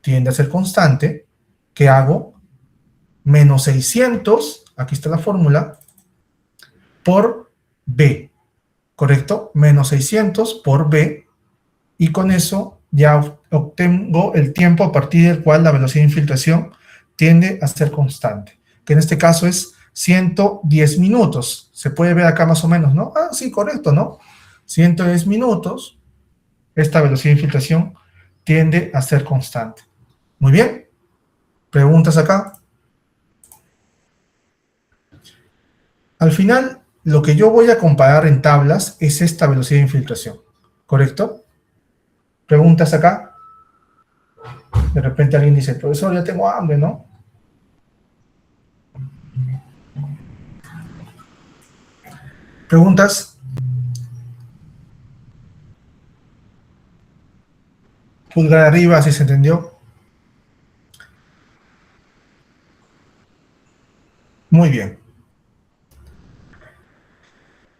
tiende a ser constante, ¿qué hago? Menos 600, aquí está la fórmula, por B. ¿Correcto? Menos 600 por B, y con eso ya obtengo el tiempo a partir del cual la velocidad de infiltración tiende a ser constante, que en este caso es 110 minutos. Se puede ver acá más o menos, ¿no? Ah, sí, correcto, ¿no? 110 minutos, esta velocidad de infiltración tiende a ser constante. Muy bien. ¿Preguntas acá? Al final, lo que yo voy a comparar en tablas es esta velocidad de infiltración, ¿correcto? ¿Preguntas acá? De repente alguien dice, profesor, ya tengo hambre, ¿no? ¿Preguntas? Pulgar arriba, si se entendió. Muy bien.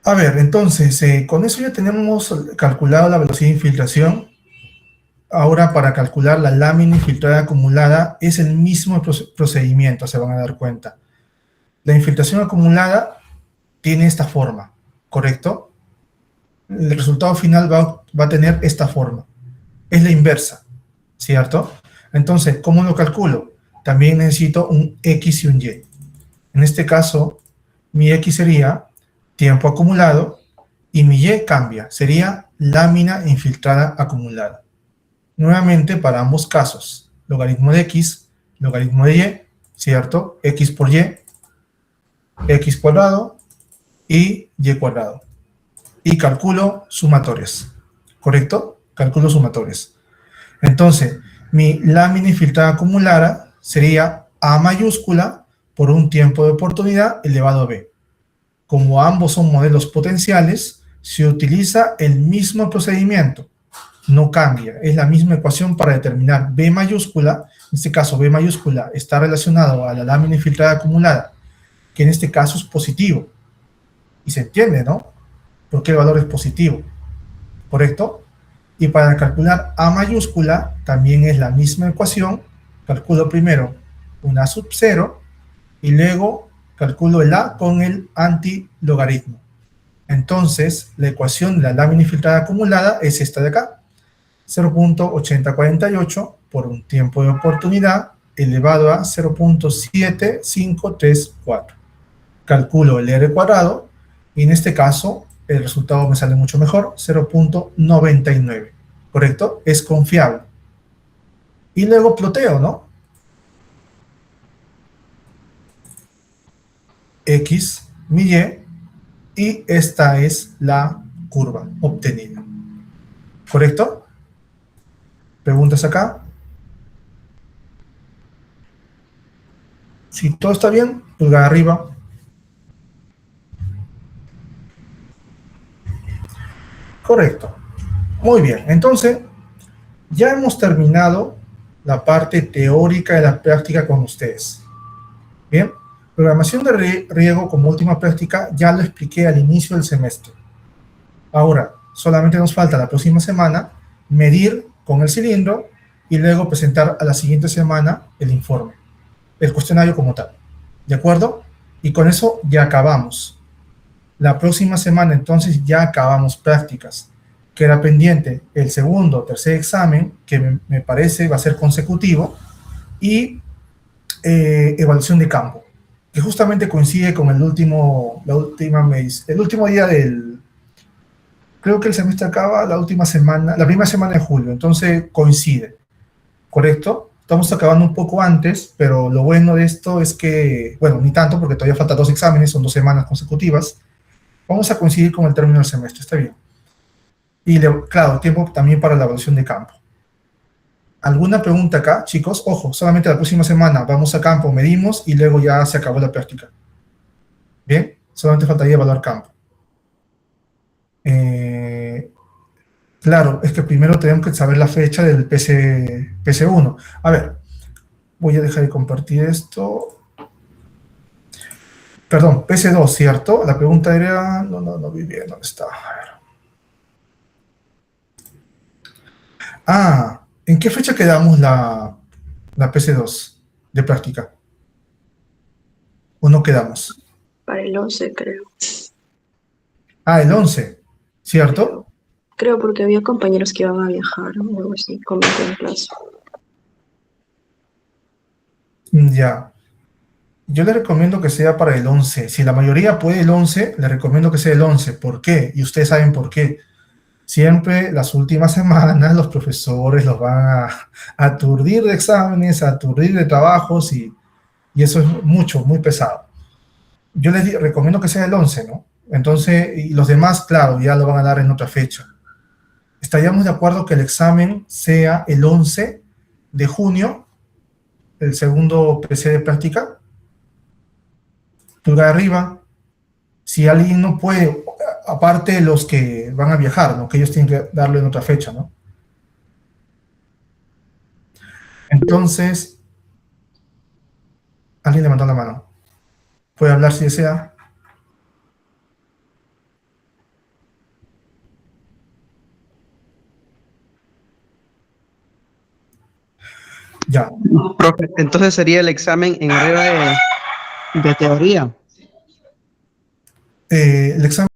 A ver, entonces, con eso ya tenemos calculado la velocidad de infiltración. Ahora, para calcular la lámina infiltrada acumulada, es el mismo procedimiento, se van a dar cuenta. La infiltración acumulada tiene esta forma, ¿correcto? El resultado final va a tener esta forma. Es la inversa, ¿cierto? Entonces, ¿cómo lo calculo? También necesito un X y un Y. En este caso, mi X sería tiempo acumulado y mi Y cambia, sería lámina infiltrada acumulada. Nuevamente, para ambos casos, logaritmo de X, logaritmo de Y, ¿cierto? X por Y, X cuadrado y Y cuadrado. Y calculo sumatorias, ¿correcto? Calculo sumatorias. Entonces, mi lámina infiltrada acumulada sería A mayúscula por un tiempo de oportunidad elevado a B. Como ambos son modelos potenciales, se utiliza el mismo procedimiento. No cambia, es la misma ecuación para determinar B mayúscula, en este caso B mayúscula está relacionado a la lámina infiltrada acumulada, que en este caso es positivo. Y se entiende, ¿no? Porque el valor es positivo, ¿correcto? Y para calcular A mayúscula también es la misma ecuación, calculo primero un A sub 0 y luego calculo el A con el antilogaritmo. Entonces, la ecuación de la lámina infiltrada acumulada es esta de acá. 0.8048 por un tiempo de oportunidad elevado a 0.7534. Calculo el R cuadrado y en este caso el resultado me sale mucho mejor, 0.99. ¿Correcto? Es confiable. Y luego ploteo, ¿no? X, mi y esta es la curva obtenida. ¿Correcto? ¿Preguntas acá? Si todo está bien, pulgar arriba. Correcto. Muy bien. Entonces, ya hemos terminado la parte teórica de la práctica con ustedes. Bien. Programación de riego como última práctica ya lo expliqué al inicio del semestre. Ahora, solamente nos falta la próxima semana medir con el cilindro y luego presentar a la siguiente semana el informe, el cuestionario como tal. ¿De acuerdo? Y con eso ya acabamos. La próxima semana entonces ya acabamos prácticas. Queda pendiente el segundo o tercer examen, que me parece va a ser consecutivo, y evaluación de campo, que justamente coincide con el último día del... Creo que el semestre acaba la última semana, la primera semana de julio, entonces coincide, ¿correcto? Estamos acabando un poco antes, pero lo bueno de esto es que, bueno, ni tanto, porque todavía faltan 2 exámenes, son 2 semanas consecutivas. Vamos a coincidir con el término del semestre, está bien. Y, claro, tiempo también para la evaluación de campo. ¿Alguna pregunta acá, chicos? Ojo, solamente la próxima semana vamos a campo, medimos y luego ya se acabó la práctica. ¿Bien? Solamente faltaría evaluar campo. Claro, es que primero tenemos que saber la fecha del PC1. A ver, voy a dejar de compartir esto. Perdón, PC2, ¿cierto? La pregunta era... No vi bien, ¿dónde está? A ver. Ah, ¿en qué fecha quedamos la PC2 de práctica? ¿O no quedamos? Para el 11, creo. Ah, el 11, ¿cierto? Creo porque había compañeros que iban a viajar o algo así, comenté en clase. Ya. Yo le recomiendo que sea para el 11. Si la mayoría puede el 11, le recomiendo que sea el 11. ¿Por qué? Y ustedes saben por qué. Siempre las últimas semanas los profesores los van a aturdir de exámenes, a aturdir de trabajos y eso es muy pesado. Yo les recomiendo que sea el 11, ¿no? Entonces, y los demás, claro, ya lo van a dar en otra fecha. ¿Estaríamos de acuerdo que el examen sea el 11 de junio, el segundo PC de práctica? Pulgar arriba. Si alguien no puede, aparte de los que van a viajar, ¿no? Que ellos tienen que darlo en otra fecha, ¿no? Entonces, alguien levantó la mano. ¿Puede hablar si desea? Ya. Profe, entonces sería el examen en horario de teoría. El examen